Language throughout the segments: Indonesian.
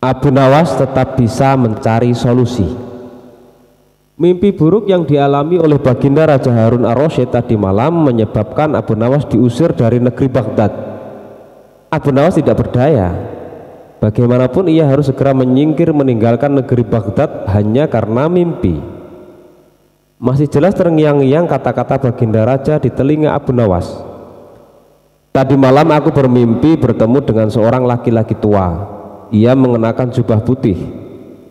Abu Nawas tetap bisa mencari solusi. Mimpi buruk yang dialami oleh Baginda Raja Harun ar-Rasyid tadi malam menyebabkan Abu Nawas diusir dari negeri Baghdad. Abu Nawas tidak berdaya. Bagaimanapun ia harus segera menyingkir meninggalkan negeri Baghdad hanya karena mimpi. Masih jelas terngiang-ngiang kata-kata Baginda Raja di telinga Abu Nawas. Tadi malam aku bermimpi bertemu dengan seorang laki-laki tua. Ia mengenakan jubah putih.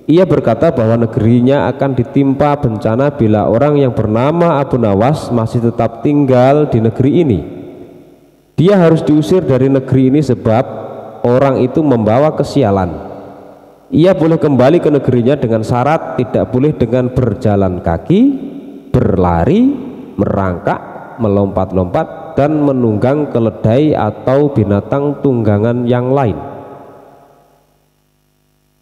Ia berkata bahwa negerinya akan ditimpa bencana bila orang yang bernama Abu Nawas masih tetap tinggal di negeri ini. Dia harus diusir dari negeri ini sebab orang itu membawa kesialan. Ia boleh kembali ke negerinya dengan syarat tidak boleh dengan berjalan kaki, berlari, merangkak, melompat-lompat, dan menunggang keledai atau binatang tunggangan yang lain.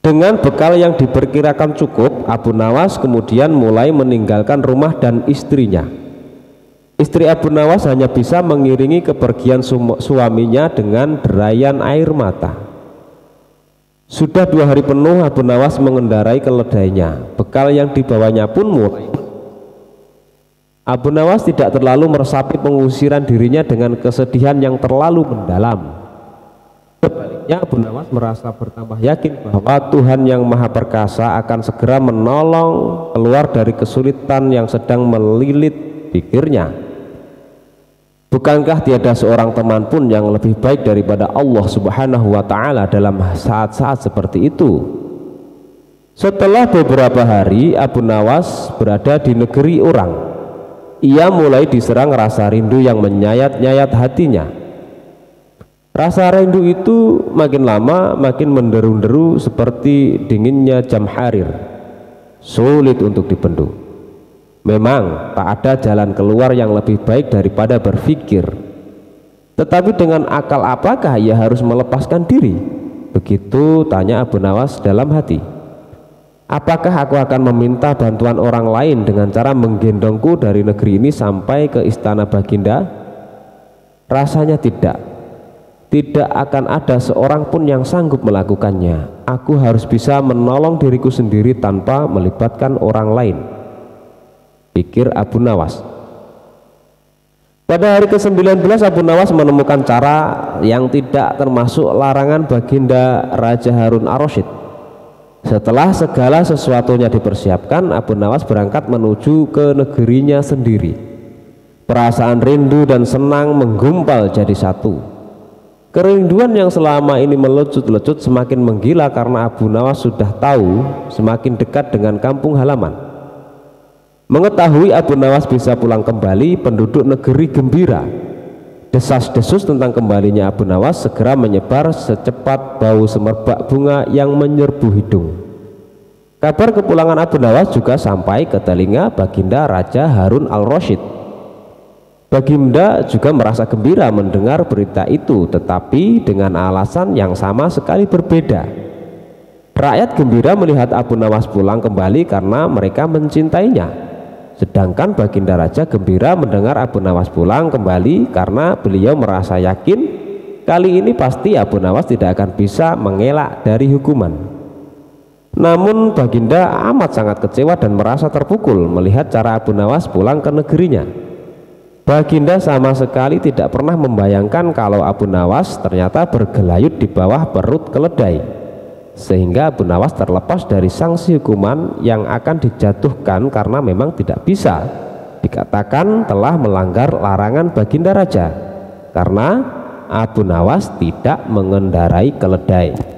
Dengan bekal yang diperkirakan cukup, Abu Nawas kemudian mulai meninggalkan rumah dan istrinya. Istri Abu Nawas hanya bisa mengiringi kepergian suaminya dengan derayan air mata. Sudah 2 hari penuh Abu Nawas mengendarai keledainya. Bekal yang dibawanya pun mulai. Abu Nawas tidak terlalu meresapi pengusiran dirinya dengan kesedihan yang terlalu mendalam. Sebaliknya Abu Nawas merasa bertambah yakin bahwa Tuhan yang Maha Perkasa akan segera menolong keluar dari kesulitan yang sedang melilit pikirnya. Bukankah tiada seorang teman pun yang lebih baik daripada Allah Subhanahu wa Ta'ala dalam saat-saat seperti itu? Setelah beberapa hari Abu Nawas berada di negeri orang, ia mulai diserang rasa rindu yang menyayat-nyayat hatinya. Rasa rindu itu makin lama makin menderu-deru seperti dinginnya jam harir, sulit untuk dibendung. Memang tak ada jalan keluar yang lebih baik daripada berpikir. Tetapi dengan akal apakah ia harus melepaskan diri? Begitu tanya Abu Nawas dalam hati. Apakah aku akan meminta bantuan orang lain dengan cara menggendongku dari negeri ini sampai ke istana Baginda? Rasanya tidak. Tidak akan ada seorang pun yang sanggup melakukannya. Aku harus bisa menolong diriku sendiri tanpa melibatkan orang lain, pikir Abu Nawas. Pada hari ke-19 Abu Nawas menemukan cara yang tidak termasuk larangan Baginda Raja Harun ar-Rasyid. Setelah segala sesuatunya dipersiapkan, Abu Nawas berangkat menuju ke negerinya sendiri. Perasaan rindu dan senang menggumpal jadi satu. Kerinduan yang selama ini melecut-lecut semakin menggila karena Abu Nawas sudah tahu semakin dekat dengan kampung halaman. Mengetahui Abu Nawas bisa pulang kembali, penduduk negeri gembira. Desas-desus tentang kembalinya Abu Nawas segera menyebar secepat bau semerbak bunga yang menyerbu hidung. Kabar kepulangan Abu Nawas juga sampai ke telinga Baginda Raja Harun al-Rasyid. Baginda juga merasa gembira mendengar berita itu, tetapi dengan alasan yang sama sekali berbeda. Rakyat gembira melihat Abu Nawas pulang kembali karena mereka mencintainya. Sedangkan Baginda Raja gembira mendengar Abu Nawas pulang kembali karena beliau merasa yakin kali ini pasti Abu Nawas tidak akan bisa mengelak dari hukuman. Namun Baginda amat sangat kecewa dan merasa terpukul melihat cara Abu Nawas pulang ke negerinya. Baginda sama sekali tidak pernah membayangkan kalau Abu Nawas ternyata bergelayut di bawah perut keledai, sehingga Abu Nawas terlepas dari sanksi hukuman yang akan dijatuhkan karena memang tidak bisa dikatakan telah melanggar larangan Baginda Raja karena Abu Nawas tidak mengendarai keledai.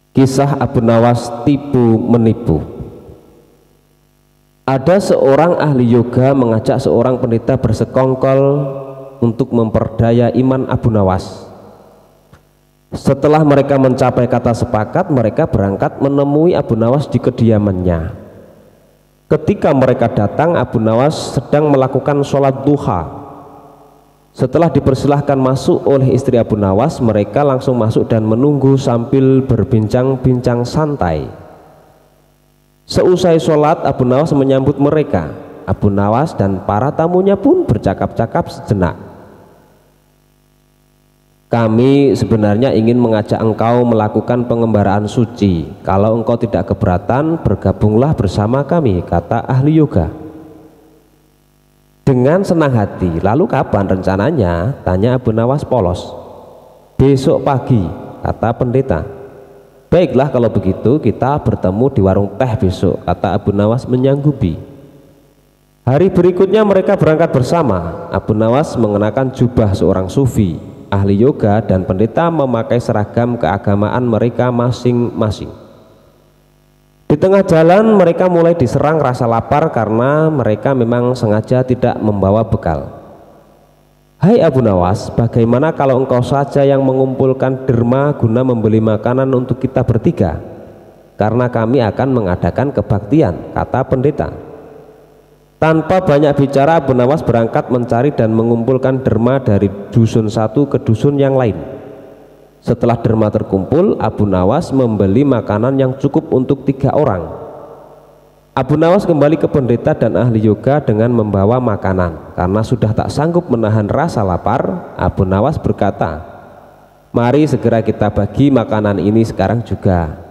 Kisah Abu Nawas tipu menipu. Ada seorang ahli yoga mengajak seorang pendeta bersekongkol untuk memperdaya iman Abu Nawas. Setelah mereka mencapai kata sepakat, mereka berangkat menemui Abu Nawas di kediamannya. Ketika mereka datang, Abu Nawas sedang melakukan sholat duha. Setelah dipersilahkan masuk oleh istri Abu Nawas, mereka langsung masuk dan menunggu sambil berbincang-bincang santai. Seusai sholat, Abu Nawas menyambut mereka. Abu Nawas dan para tamunya pun bercakap-cakap sejenak. Kami sebenarnya ingin mengajak engkau melakukan pengembaraan suci. Kalau engkau tidak keberatan, bergabunglah bersama kami, kata ahli yoga. Dengan senang hati. Lalu kapan rencananya? Tanya Abu Nawas polos. Besok pagi, kata pendeta. Baiklah kalau begitu kita bertemu di warung teh besok, kata Abu Nawas menyanggupi. Hari berikutnya mereka berangkat bersama. Abu Nawas mengenakan jubah seorang sufi, ahli yoga, dan pendeta memakai seragam keagamaan mereka masing-masing. Di tengah jalan mereka mulai diserang rasa lapar karena mereka memang sengaja tidak membawa bekal. Hai Abu Nawas, bagaimana kalau engkau saja yang mengumpulkan derma guna membeli makanan untuk kita bertiga? Karena kami akan mengadakan kebaktian, kata pendeta. Tanpa banyak bicara, Abu Nawas berangkat mencari dan mengumpulkan derma dari dusun satu ke dusun yang lain. Setelah derma terkumpul, Abu Nawas membeli makanan yang cukup untuk 3 orang. Abu Nawas kembali ke pendeta dan ahli yoga dengan membawa makanan. Karena sudah tak sanggup menahan rasa lapar, Abu Nawas berkata, mari segera kita bagi makanan ini sekarang juga.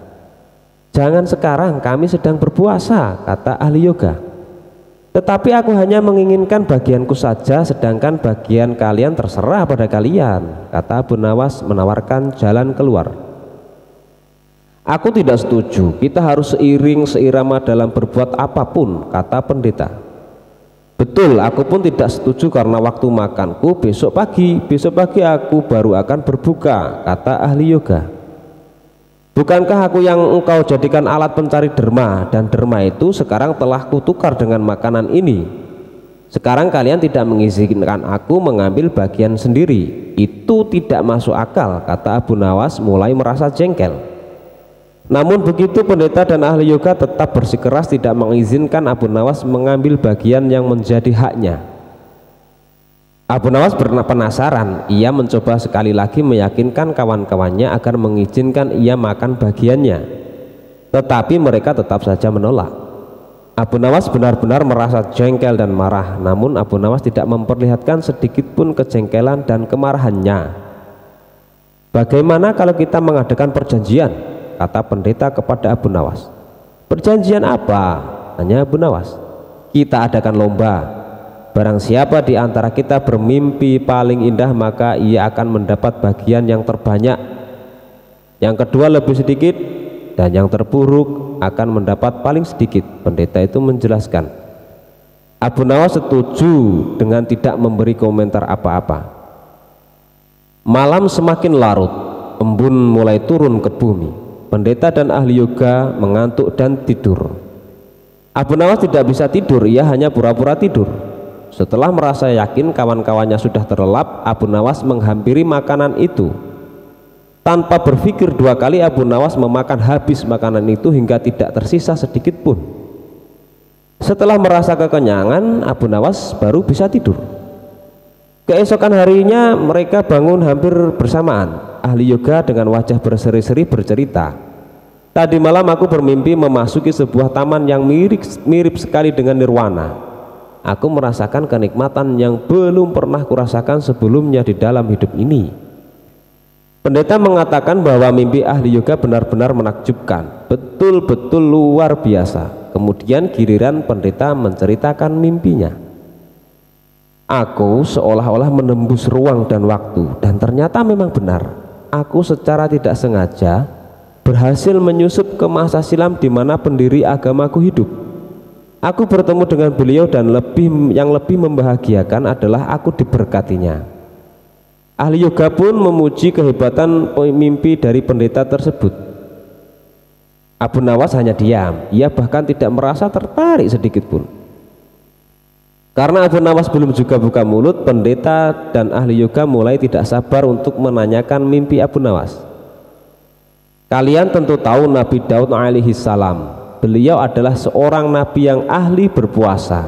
Jangan sekarang, kami sedang berpuasa, kata ahli yoga. Tetapi aku hanya menginginkan bagianku saja, sedangkan bagian kalian terserah pada kalian, kata Abu Nawas menawarkan jalan keluar. Aku tidak setuju, kita harus seirama dalam berbuat apapun, kata pendeta. Betul, aku pun tidak setuju karena waktu makanku besok pagi aku baru akan berbuka, kata ahli yoga. Bukankah aku yang engkau jadikan alat pencari derma, dan derma itu sekarang telah kutukar dengan makanan ini. Sekarang kalian tidak mengizinkan aku mengambil bagian sendiri. Itu tidak masuk akal, kata Abu Nawas mulai merasa jengkel. Namun begitu pendeta dan ahli yoga tetap bersikeras tidak mengizinkan Abu Nawas mengambil bagian yang menjadi haknya. Abu Nawas penasaran, ia mencoba sekali lagi meyakinkan kawan-kawannya agar mengizinkan ia makan bagiannya, tetapi mereka tetap saja menolak. Abu Nawas benar-benar merasa jengkel dan marah, namun Abu Nawas tidak memperlihatkan sedikit pun kejengkelan dan kemarahannya. Bagaimana kalau kita mengadakan perjanjian, kata pendeta kepada Abu Nawas. Perjanjian apa? Tanya Abu Nawas. Kita adakan lomba. Barang siapa di antara kita bermimpi paling indah, maka ia akan mendapat bagian yang terbanyak. Yang kedua lebih sedikit, dan yang terburuk akan mendapat paling sedikit. Pendeta itu menjelaskan. Abu Nawas setuju dengan tidak memberi komentar apa-apa. Malam semakin larut, embun mulai turun ke bumi. Pendeta dan ahli yoga mengantuk dan tidur. Abu Nawas tidak bisa tidur, ia hanya pura-pura tidur. Setelah merasa yakin kawan-kawannya sudah terlelap, Abu Nawas menghampiri makanan itu. Tanpa berpikir 2 kali, Abu Nawas memakan habis makanan itu hingga tidak tersisa sedikit pun. Setelah merasa kekenyangan, Abu Nawas baru bisa tidur. Keesokan harinya mereka bangun hampir bersamaan. Ahli yoga dengan wajah berseri-seri bercerita, tadi malam aku bermimpi memasuki sebuah taman yang mirip sekali dengan nirwana. Aku merasakan kenikmatan yang belum pernah kurasakan sebelumnya di dalam hidup ini. Pendeta mengatakan bahwa mimpi ahli yoga benar-benar menakjubkan, betul-betul luar biasa. Kemudian giliran pendeta menceritakan mimpinya. Aku seolah-olah menembus ruang dan waktu, dan ternyata memang benar. Aku secara tidak sengaja berhasil menyusup ke masa silam di mana pendiri agamaku hidup. Aku bertemu dengan beliau dan yang lebih membahagiakan adalah aku diberkatinya. Ahli yoga pun memuji kehebatan mimpi dari pendeta tersebut. Abu Nawas hanya diam, ia bahkan tidak merasa tertarik sedikit pun. Karena Abu Nawas belum juga buka mulut, pendeta dan ahli yoga mulai tidak sabar untuk menanyakan mimpi Abu Nawas. Kalian tentu tahu Nabi Daud alaihi salam. Beliau adalah seorang nabi yang ahli berpuasa.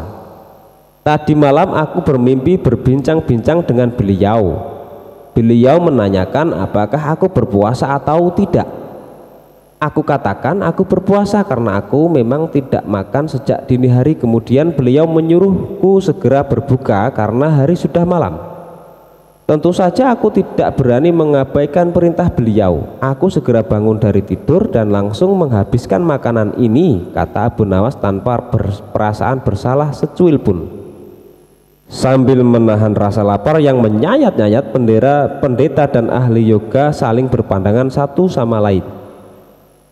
Tadi malam aku bermimpi berbincang-bincang dengan beliau. Beliau menanyakan apakah aku berpuasa atau tidak. Aku katakan aku berpuasa karena aku memang tidak makan sejak dini hari. Kemudian beliau menyuruhku segera berbuka karena hari sudah malam. Tentu saja aku tidak berani mengabaikan perintah beliau. Aku segera bangun dari tidur dan langsung menghabiskan makanan ini, kata Abu Nawas tanpa perasaan bersalah secuil pun. Sambil menahan rasa lapar yang menyayat-nyayat, pendeta dan ahli yoga saling berpandangan satu sama lain.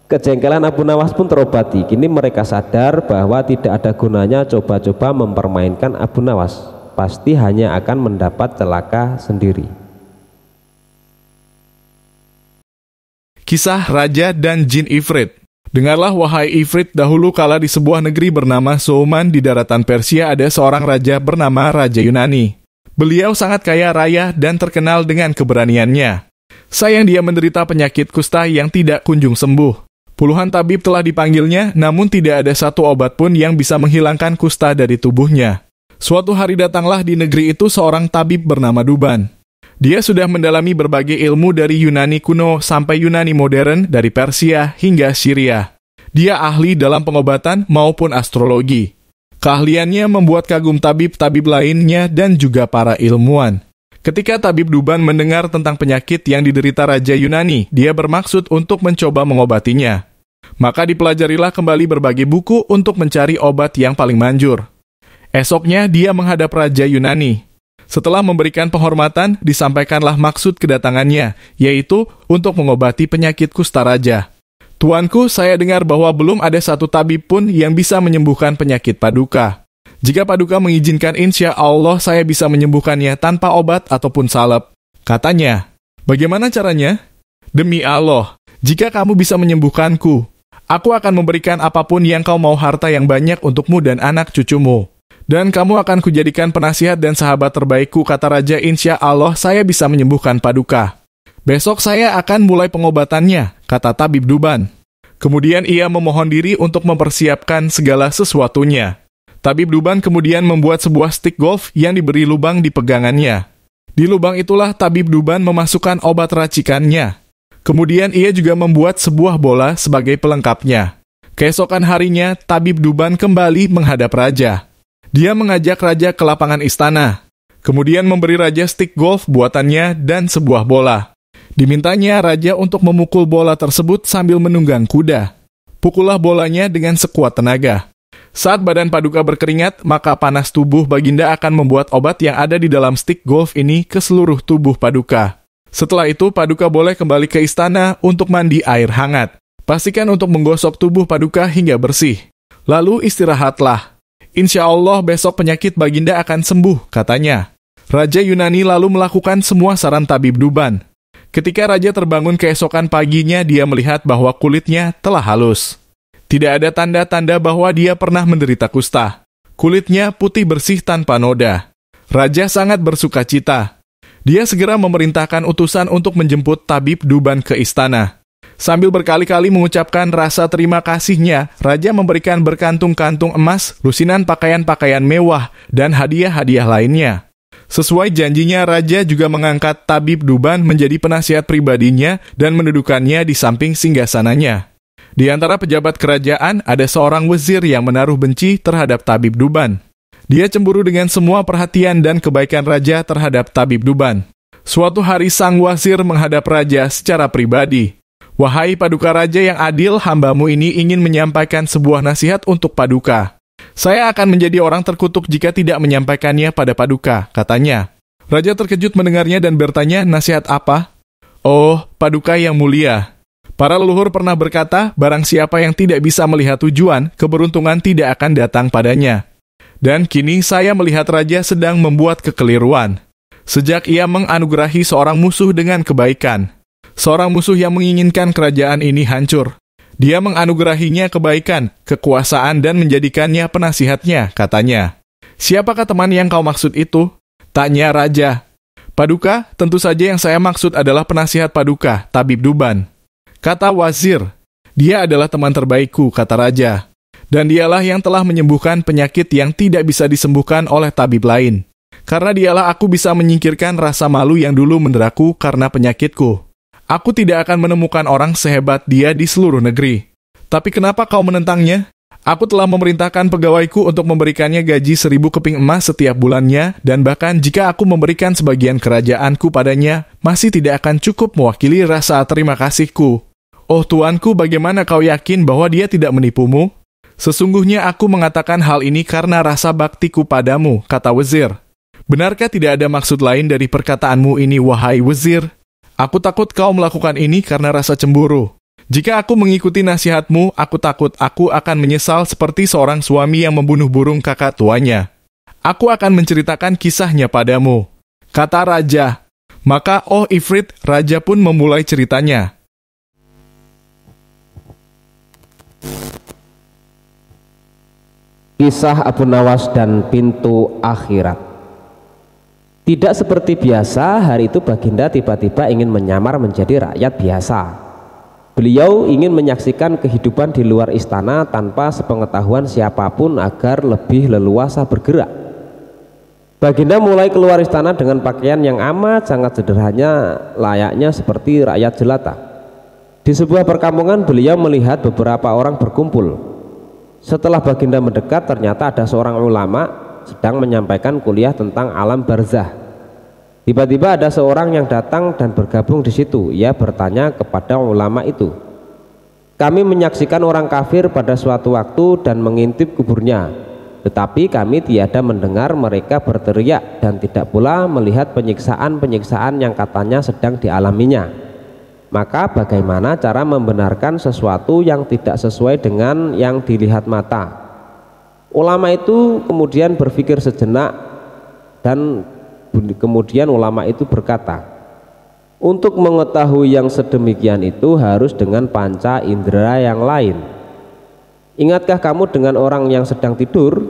Kejengkelan Abu Nawas pun terobati. Kini mereka sadar bahwa tidak ada gunanya coba-coba mempermainkan Abu Nawas. Pasti hanya akan mendapat celaka sendiri. Kisah Raja dan Jin Ifrit. Dengarlah wahai Ifrit, dahulu kala di sebuah negeri bernama Souman di daratan Persia ada seorang raja bernama Raja Yunani. Beliau sangat kaya raya dan terkenal dengan keberaniannya. Sayang dia menderita penyakit kusta yang tidak kunjung sembuh. Puluhan tabib telah dipanggilnya, namun tidak ada satu obat pun yang bisa menghilangkan kusta dari tubuhnya. Suatu hari datanglah di negeri itu seorang tabib bernama Duban. Dia sudah mendalami berbagai ilmu dari Yunani kuno sampai Yunani modern, dari Persia hingga Syria. Dia ahli dalam pengobatan maupun astrologi. Keahliannya membuat kagum tabib-tabib lainnya dan juga para ilmuwan. Ketika tabib Duban mendengar tentang penyakit yang diderita Raja Yunani, dia bermaksud untuk mencoba mengobatinya. Maka dipelajarilah kembali berbagai buku untuk mencari obat yang paling manjur. Esoknya dia menghadap Raja Yunani. Setelah memberikan penghormatan, disampaikanlah maksud kedatangannya, yaitu untuk mengobati penyakit kusta raja. Tuanku, saya dengar bahwa belum ada satu tabib pun yang bisa menyembuhkan penyakit Paduka. Jika Paduka mengizinkan, insya Allah saya bisa menyembuhkannya tanpa obat ataupun salep. Katanya, bagaimana caranya? Demi Allah, jika kamu bisa menyembuhkanku, aku akan memberikan apapun yang kau mau, harta yang banyak untukmu dan anak cucumu. Dan kamu akan kujadikan penasihat dan sahabat terbaikku, kata Raja. Insya Allah saya bisa menyembuhkan Paduka. Besok saya akan mulai pengobatannya, kata tabib Duban. Kemudian ia memohon diri untuk mempersiapkan segala sesuatunya. Tabib Duban kemudian membuat sebuah stik golf yang diberi lubang di pegangannya. Di lubang itulah tabib Duban memasukkan obat racikannya. Kemudian ia juga membuat sebuah bola sebagai pelengkapnya. Keesokan harinya, tabib Duban kembali menghadap raja. Dia mengajak raja ke lapangan istana. Kemudian memberi raja stik golf buatannya dan sebuah bola. Dimintanya raja untuk memukul bola tersebut sambil menunggang kuda. Pukullah bolanya dengan sekuat tenaga. Saat badan Paduka berkeringat, maka panas tubuh Baginda akan membuat obat yang ada di dalam stik golf ini ke seluruh tubuh Paduka. Setelah itu, Paduka boleh kembali ke istana untuk mandi air hangat. Pastikan untuk menggosok tubuh Paduka hingga bersih. Lalu istirahatlah. Insya Allah besok penyakit Baginda akan sembuh, katanya. Raja Yunani lalu melakukan semua saran tabib Duban. Ketika raja terbangun keesokan paginya, dia melihat bahwa kulitnya telah halus. Tidak ada tanda-tanda bahwa dia pernah menderita kusta. Kulitnya putih bersih tanpa noda. Raja sangat bersukacita. Dia segera memerintahkan utusan untuk menjemput tabib Duban ke istana. Sambil berkali-kali mengucapkan rasa terima kasihnya, raja memberikan berkantung-kantung emas, lusinan pakaian-pakaian mewah, dan hadiah-hadiah lainnya. Sesuai janjinya, raja juga mengangkat tabib Duban menjadi penasihat pribadinya dan mendudukannya di samping singgasananya. Di antara pejabat kerajaan, ada seorang wazir yang menaruh benci terhadap tabib Duban. Dia cemburu dengan semua perhatian dan kebaikan raja terhadap tabib Duban. Suatu hari sang wazir menghadap raja secara pribadi. Wahai Paduka Raja yang adil, hambamu ini ingin menyampaikan sebuah nasihat untuk Paduka. Saya akan menjadi orang terkutuk jika tidak menyampaikannya pada Paduka, katanya. Raja terkejut mendengarnya dan bertanya, nasihat apa? Oh, Paduka yang mulia. Para leluhur pernah berkata, barang siapa yang tidak bisa melihat tujuan, keberuntungan tidak akan datang padanya. Dan kini saya melihat raja sedang membuat kekeliruan. Sejak ia menganugerahi seorang musuh dengan kebaikan. Seorang musuh yang menginginkan kerajaan ini hancur. Dia menganugerahinya kebaikan, kekuasaan, dan menjadikannya penasihatnya, katanya. Siapakah teman yang kau maksud itu? Tanya raja. Paduka, tentu saja yang saya maksud adalah penasihat Paduka, tabib Duban. Kata wazir, dia adalah teman terbaikku, kata raja. Dan dialah yang telah menyembuhkan penyakit yang tidak bisa disembuhkan oleh tabib lain. Karena dialah aku bisa menyingkirkan rasa malu yang dulu menderaku karena penyakitku. Aku tidak akan menemukan orang sehebat dia di seluruh negeri. Tapi kenapa kau menentangnya? Aku telah memerintahkan pegawaiku untuk memberikannya gaji 1.000 keping emas setiap bulannya, dan bahkan jika aku memberikan sebagian kerajaanku padanya, masih tidak akan cukup mewakili rasa terima kasihku. Oh tuanku, bagaimana kau yakin bahwa dia tidak menipumu? Sesungguhnya aku mengatakan hal ini karena rasa baktiku padamu, kata wazir. Benarkah tidak ada maksud lain dari perkataanmu ini, wahai wazir? Aku takut kau melakukan ini karena rasa cemburu. Jika aku mengikuti nasihatmu, aku takut aku akan menyesal seperti seorang suami yang membunuh burung kakak tuanya. Aku akan menceritakan kisahnya padamu, kata raja. Maka, oh Ifrit, raja pun memulai ceritanya. Kisah Abu Nawas dan pintu akhirat. Tidak seperti biasa, hari itu Baginda tiba-tiba ingin menyamar menjadi rakyat biasa. Beliau ingin menyaksikan kehidupan di luar istana tanpa sepengetahuan siapapun agar lebih leluasa bergerak. Baginda mulai keluar istana dengan pakaian yang amat sangat sederhana, layaknya seperti rakyat jelata. Di sebuah perkampungan beliau melihat beberapa orang berkumpul. Setelah Baginda mendekat, ternyata ada seorang ulama sedang menyampaikan kuliah tentang alam barzah. Tiba-tiba ada seorang yang datang dan bergabung di situ. Ia bertanya kepada ulama itu, "Kami menyaksikan orang kafir pada suatu waktu dan mengintip kuburnya, tetapi kami tiada mendengar mereka berteriak dan tidak pula melihat penyiksaan-penyiksaan yang katanya sedang dialaminya. Maka bagaimana cara membenarkan sesuatu yang tidak sesuai dengan yang dilihat mata?" Ulama itu kemudian berpikir sejenak dan kemudian ulama itu berkata, "Untuk mengetahui yang sedemikian itu harus dengan panca indera yang lain. Ingatkah kamu dengan orang yang sedang tidur?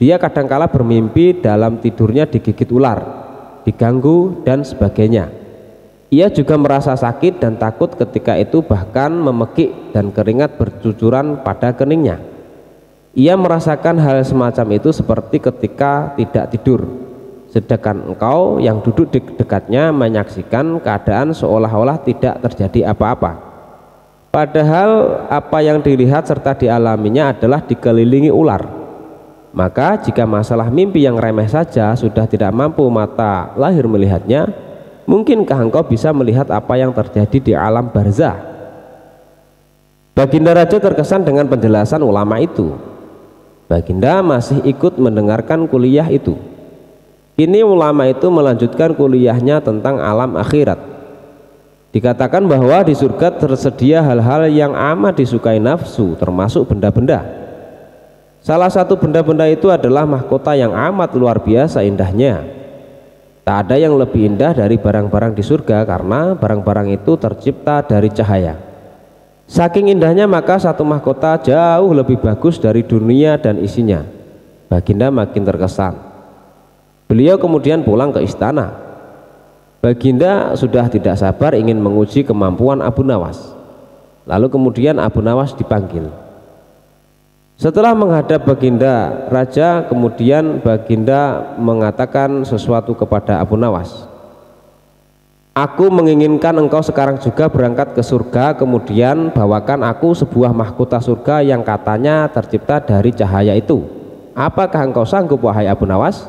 Dia kadangkala bermimpi dalam tidurnya digigit ular, diganggu dan sebagainya. Ia juga merasa sakit dan takut ketika itu, bahkan memekik dan keringat bercucuran pada keningnya. Ia merasakan hal semacam itu seperti ketika tidak tidur. Sedangkan engkau yang duduk di dekatnya menyaksikan keadaan seolah-olah tidak terjadi apa-apa. Padahal apa yang dilihat serta dialaminya adalah dikelilingi ular. Maka jika masalah mimpi yang remeh saja sudah tidak mampu mata lahir melihatnya, mungkinkah engkau bisa melihat apa yang terjadi di alam barzah?" Baginda Raja terkesan dengan penjelasan ulama itu. Baginda masih ikut mendengarkan kuliah itu. Kini ulama itu melanjutkan kuliahnya tentang alam akhirat. Dikatakan bahwa di surga tersedia hal-hal yang amat disukai nafsu, termasuk benda-benda. Salah satu benda-benda itu adalah mahkota yang amat luar biasa indahnya. Tak ada yang lebih indah dari barang-barang di surga karena barang-barang itu tercipta dari cahaya. Saking indahnya maka satu mahkota jauh lebih bagus dari dunia dan isinya. Baginda makin terkesan. Beliau kemudian pulang ke istana. Baginda sudah tidak sabar ingin menguji kemampuan Abu Nawas. Lalu kemudian Abu Nawas dipanggil. Setelah menghadap Baginda Raja, kemudian Baginda mengatakan sesuatu kepada Abu Nawas. "Aku menginginkan engkau sekarang juga berangkat ke surga, kemudian bawakan aku sebuah mahkota surga yang katanya tercipta dari cahaya itu. Apakah engkau sanggup, wahai Abu Nawas?"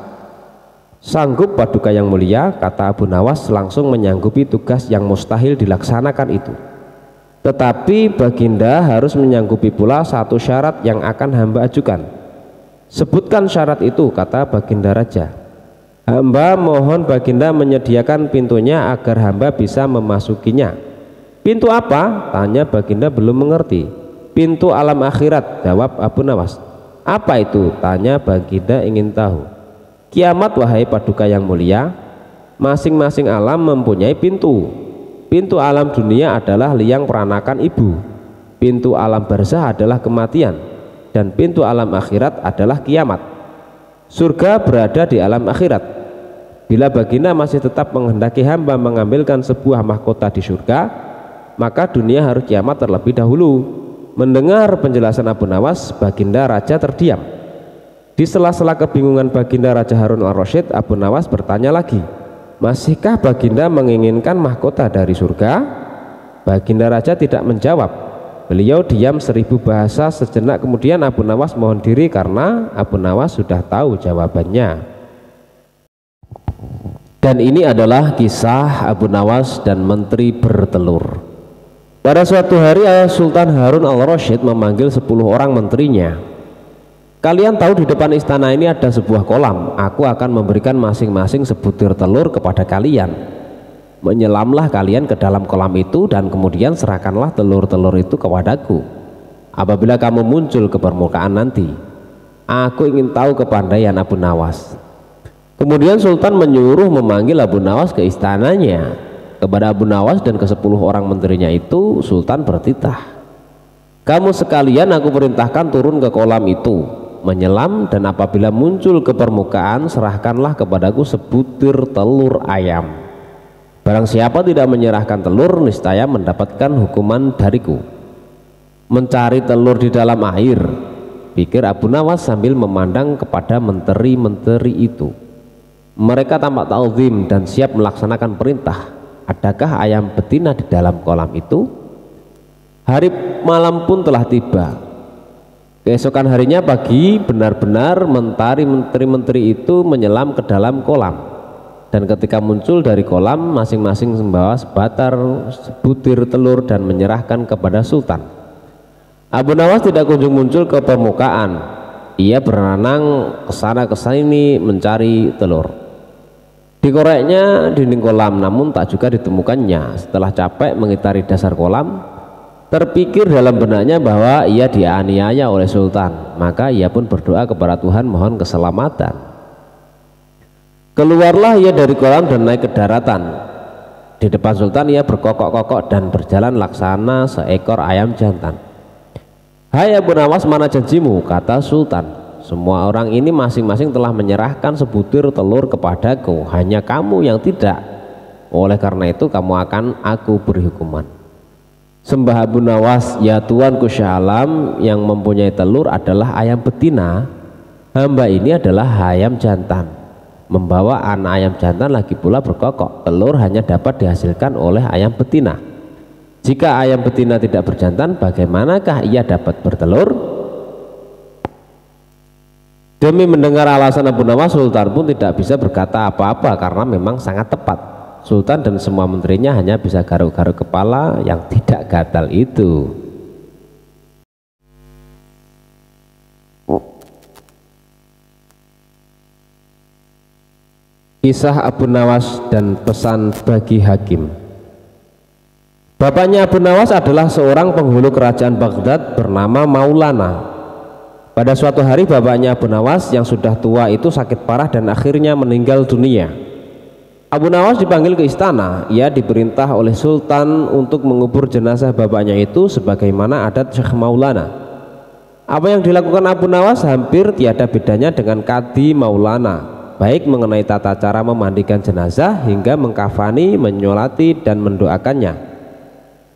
"Sanggup, Paduka yang mulia," kata Abu Nawas, langsung menyanggupi tugas yang mustahil dilaksanakan itu. "Tetapi Baginda harus menyanggupi pula satu syarat yang akan hamba ajukan." "Sebutkan syarat itu," kata Baginda Raja. "Hamba mohon Baginda menyediakan pintunya agar hamba bisa memasukinya." "Pintu apa?" tanya Baginda belum mengerti. "Pintu alam akhirat," jawab Abu Nawas. "Apa itu?" tanya Baginda ingin tahu. "Kiamat, wahai Paduka yang mulia. Masing-masing alam mempunyai pintu. Pintu alam dunia adalah liang peranakan ibu, pintu alam barzah adalah kematian, dan pintu alam akhirat adalah kiamat. Surga berada di alam akhirat. Bila Baginda masih tetap menghendaki hamba mengambilkan sebuah mahkota di surga, maka dunia harus kiamat terlebih dahulu." Mendengar penjelasan Abu Nawas, Baginda Raja terdiam. Di sela-sela kebingungan Baginda Raja Harun al-Rasyid, Abu Nawas bertanya lagi, "Masihkah Baginda menginginkan mahkota dari surga?" Baginda raja tidak menjawab. Beliau diam 1000 bahasa. Sejenak kemudian Abu Nawas mohon diri karena Abu Nawas sudah tahu jawabannya. Dan ini adalah kisah Abu Nawas dan menteri bertelur. Pada suatu hari Sultan Harun al-Rasyid memanggil 10 orang menterinya. Kalian tahu di depan istana ini ada sebuah kolam. Aku akan memberikan masing-masing sebutir telur kepada kalian. Menyelamlah kalian ke dalam kolam itu dan kemudian serahkanlah telur-telur itu kepadaku. Apabila kamu muncul ke permukaan nanti, aku ingin tahu kepandaian Abu Nawas. Kemudian Sultan menyuruh memanggil Abu Nawas ke istananya. Kepada Abu Nawas dan ke 10 orang menterinya itu Sultan bertitah, kamu sekalian aku perintahkan turun ke kolam itu, menyelam, dan apabila muncul ke permukaan serahkanlah kepadaku sebutir telur ayam. Barang siapa tidak menyerahkan telur, niscaya mendapatkan hukuman dariku. Mencari telur di dalam air, pikir Abu Nawas sambil memandang kepada menteri-menteri itu. Mereka tampak ta'zim dan siap melaksanakan perintah. Adakah ayam betina di dalam kolam itu? Hari malam pun telah tiba. Keesokan harinya pagi, benar-benar menteri-menteri itu menyelam ke dalam kolam. Dan ketika muncul dari kolam, masing-masing membawa sebutir telur dan menyerahkan kepada Sultan. Abu Nawas tidak kunjung muncul ke permukaan. Ia berenang kesana kesini mencari telur. Dikoreknya dinding kolam, namun tak juga ditemukannya. Setelah capek mengitari dasar kolam, terpikir dalam benaknya bahwa ia dianiaya oleh Sultan. Maka ia pun berdoa kepada Tuhan mohon keselamatan. Keluarlah ia dari kolam dan naik ke daratan. Di depan Sultan ia berkokok-kokok dan berjalan laksana seekor ayam jantan. Hai Abu Nawas, mana janjimu? Kata Sultan. Semua orang ini masing-masing telah menyerahkan sebutir telur kepadaku, hanya kamu yang tidak. Oleh karena itu kamu akan aku beri hukuman. Sembah Abu Nawas, ya Tuanku Syah Alam, yang mempunyai telur adalah ayam betina. Hamba ini adalah ayam jantan. Membawa anak ayam jantan lagi pula berkokok. Telur hanya dapat dihasilkan oleh ayam betina. Jika ayam betina tidak berjantan, bagaimanakah ia dapat bertelur? Demi mendengar alasan Abu Nawas, Sultan pun tidak bisa berkata apa-apa karena memang sangat tepat. Sultan dan semua menterinya hanya bisa garuk-garuk kepala yang tidak gatal itu. Kisah Abu Nawas dan pesan bagi hakim. Bapaknya Abu Nawas adalah seorang penghulu kerajaan Baghdad bernama Maulana. Pada suatu hari bapaknya Abu Nawas yang sudah tua itu sakit parah dan akhirnya meninggal dunia. Abu Nawas dipanggil ke istana. Ia diperintah oleh Sultan untuk mengubur jenazah bapaknya itu sebagaimana adat Syekh Maulana. Apa yang dilakukan Abu Nawas hampir tiada bedanya dengan Kadi Maulana, baik mengenai tata cara memandikan jenazah hingga mengkafani, menyolati dan mendoakannya.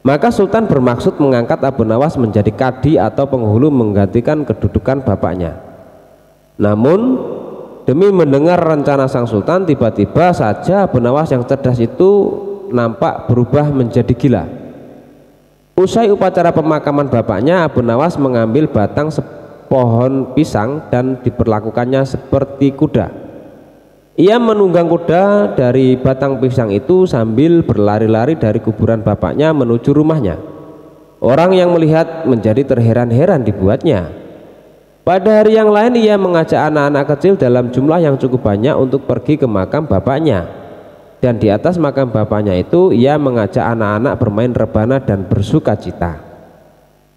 Maka Sultan bermaksud mengangkat Abu Nawas menjadi kadi atau penghulu menggantikan kedudukan bapaknya. Namun demi mendengar rencana sang Sultan, tiba-tiba saja Abu Nawas yang cerdas itu nampak berubah menjadi gila. Usai upacara pemakaman bapaknya, Abu Nawas mengambil batang pohon pisang dan diperlakukannya seperti kuda. Ia menunggang kuda dari batang pisang itu sambil berlari-lari dari kuburan bapaknya menuju rumahnya. Orang yang melihat menjadi terheran-heran dibuatnya. Pada hari yang lain ia mengajak anak-anak kecil dalam jumlah yang cukup banyak untuk pergi ke makam bapaknya. Dan di atas makam bapaknya itu ia mengajak anak-anak bermain rebana dan bersuka cita.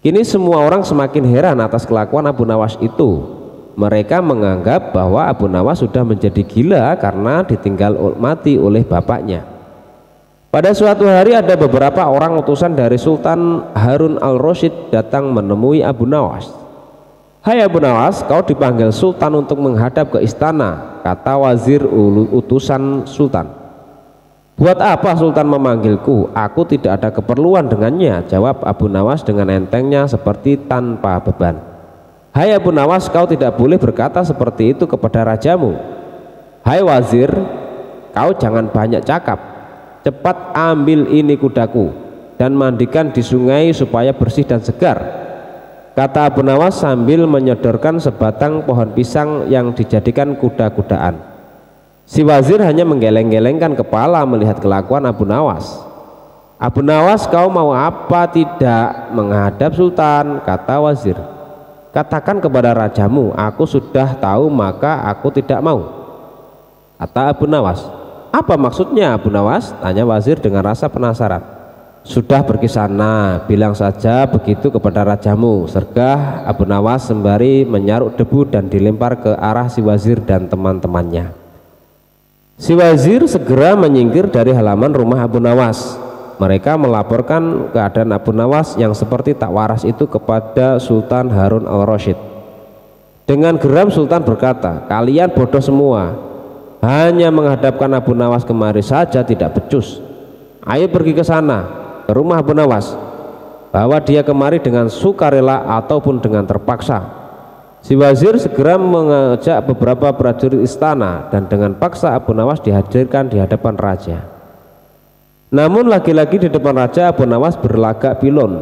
Kini semua orang semakin heran atas kelakuan Abu Nawas itu. Mereka menganggap bahwa Abu Nawas sudah menjadi gila karena ditinggal mati oleh bapaknya. Pada suatu hari ada beberapa orang utusan dari Sultan Harun al-Rasyid datang menemui Abu Nawas. Hai Abu Nawas, kau dipanggil Sultan untuk menghadap ke istana, kata wazir utusan Sultan. Buat apa Sultan memanggilku? Aku tidak ada keperluan dengannya, jawab Abu Nawas dengan entengnya seperti tanpa beban. Hai Abu Nawas, kau tidak boleh berkata seperti itu kepada rajamu. Hai wazir, kau jangan banyak cakap. Cepat ambil ini kudaku dan mandikan di sungai supaya bersih dan segar, kata Abu Nawas sambil menyodorkan sebatang pohon pisang yang dijadikan kuda-kudaan. Si wazir hanya menggeleng-gelengkan kepala melihat kelakuan Abu Nawas. Abu Nawas, kau mau apa? Tidak menghadap sultan, kata wazir. Katakan kepada rajamu, aku sudah tahu maka aku tidak mau, kata Abu Nawas. Apa maksudnya Abu Nawas? Tanya wazir dengan rasa penasaran. Sudah pergi sana, bilang saja begitu kepada rajamu, sergah Abu Nawas sembari menyaruk debu dan dilempar ke arah si wazir dan teman-temannya. Si wazir segera menyingkir dari halaman rumah Abu Nawas. Mereka melaporkan keadaan Abu Nawas yang seperti tak waras itu kepada Sultan Harun al-Rasyid. Dengan geram Sultan berkata, kalian bodoh semua, hanya menghadapkan Abu Nawas kemari saja tidak becus. Ayo pergi ke sana, ke rumah Abu Nawas, bawa dia kemari dengan sukarela ataupun dengan terpaksa. Si wazir segera mengajak beberapa prajurit istana dan dengan paksa Abu Nawas dihadirkan di hadapan raja. Namun lagi-lagi di depan raja Abu Nawas berlagak pilon.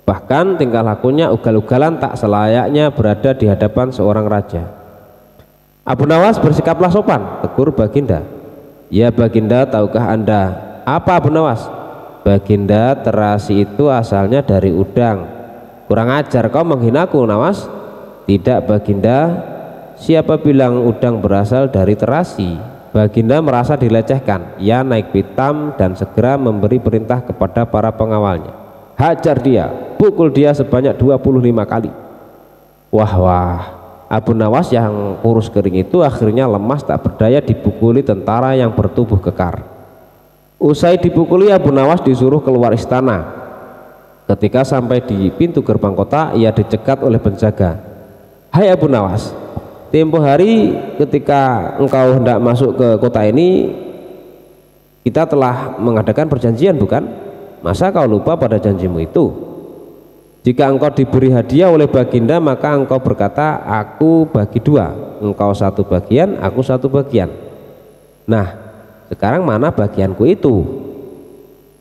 Bahkan tingkah lakunya ugal-ugalan tak selayaknya berada di hadapan seorang raja. Abu Nawas bersikaplah sopan, tegur Baginda. Ya Baginda, tahukah Anda? Apa Abu Nawas? Baginda, terasi itu asalnya dari udang. Kurang ajar kau menghinaku, Nawas. Tidak Baginda, siapa bilang udang berasal dari terasi? Baginda merasa dilecehkan. Ia naik pitam dan segera memberi perintah kepada para pengawalnya. Hajar dia, pukul dia sebanyak 25 kali. Wah, Abu Nawas yang kurus kering itu akhirnya lemas tak berdaya dipukuli tentara yang bertubuh kekar. Usai dipukuli, Abu Nawas disuruh keluar istana. Ketika sampai di pintu gerbang kota, ia dicegat oleh penjaga. Hai Abu Nawas, tempo hari ketika engkau hendak masuk ke kota ini, kita telah mengadakan perjanjian, bukan? Masa kau lupa pada janjimu itu? Jika engkau diberi hadiah oleh Baginda, maka engkau berkata, aku bagi dua, engkau satu bagian, aku satu bagian. Nah, sekarang mana bagianku itu?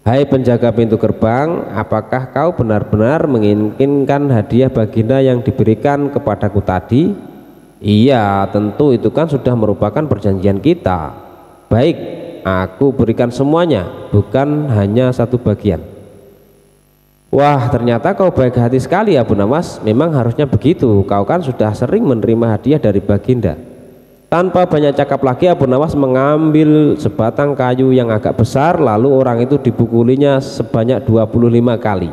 Hai penjaga pintu gerbang, apakah kau benar-benar menginginkan hadiah Baginda yang diberikan kepadaku tadi? Iya, tentu itu kan sudah merupakan perjanjian kita. Baik, aku berikan semuanya, bukan hanya satu bagian. Wah, ternyata kau baik hati sekali Abu Nawas. Memang harusnya begitu, kau kan sudah sering menerima hadiah dari Baginda. Tanpa banyak cakap lagi, Abu Nawas mengambil sebatang kayu yang agak besar, lalu orang itu dipukulinya sebanyak 25 kali.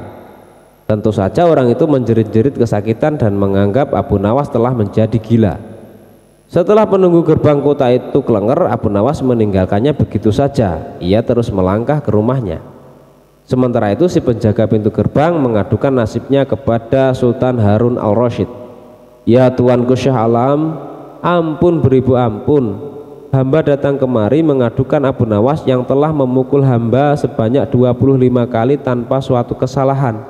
Tentu saja orang itu menjerit-jerit kesakitan dan menganggap Abu Nawas telah menjadi gila. Setelah penunggu gerbang kota itu kelenger, Abu Nawas meninggalkannya begitu saja. Ia terus melangkah ke rumahnya. Sementara itu si penjaga pintu gerbang mengadukan nasibnya kepada Sultan Harun al-Rasyid. Ya Tuanku Syah Alam, ampun beribu ampun, hamba datang kemari mengadukan Abu Nawas yang telah memukul hamba sebanyak 25 kali tanpa suatu kesalahan.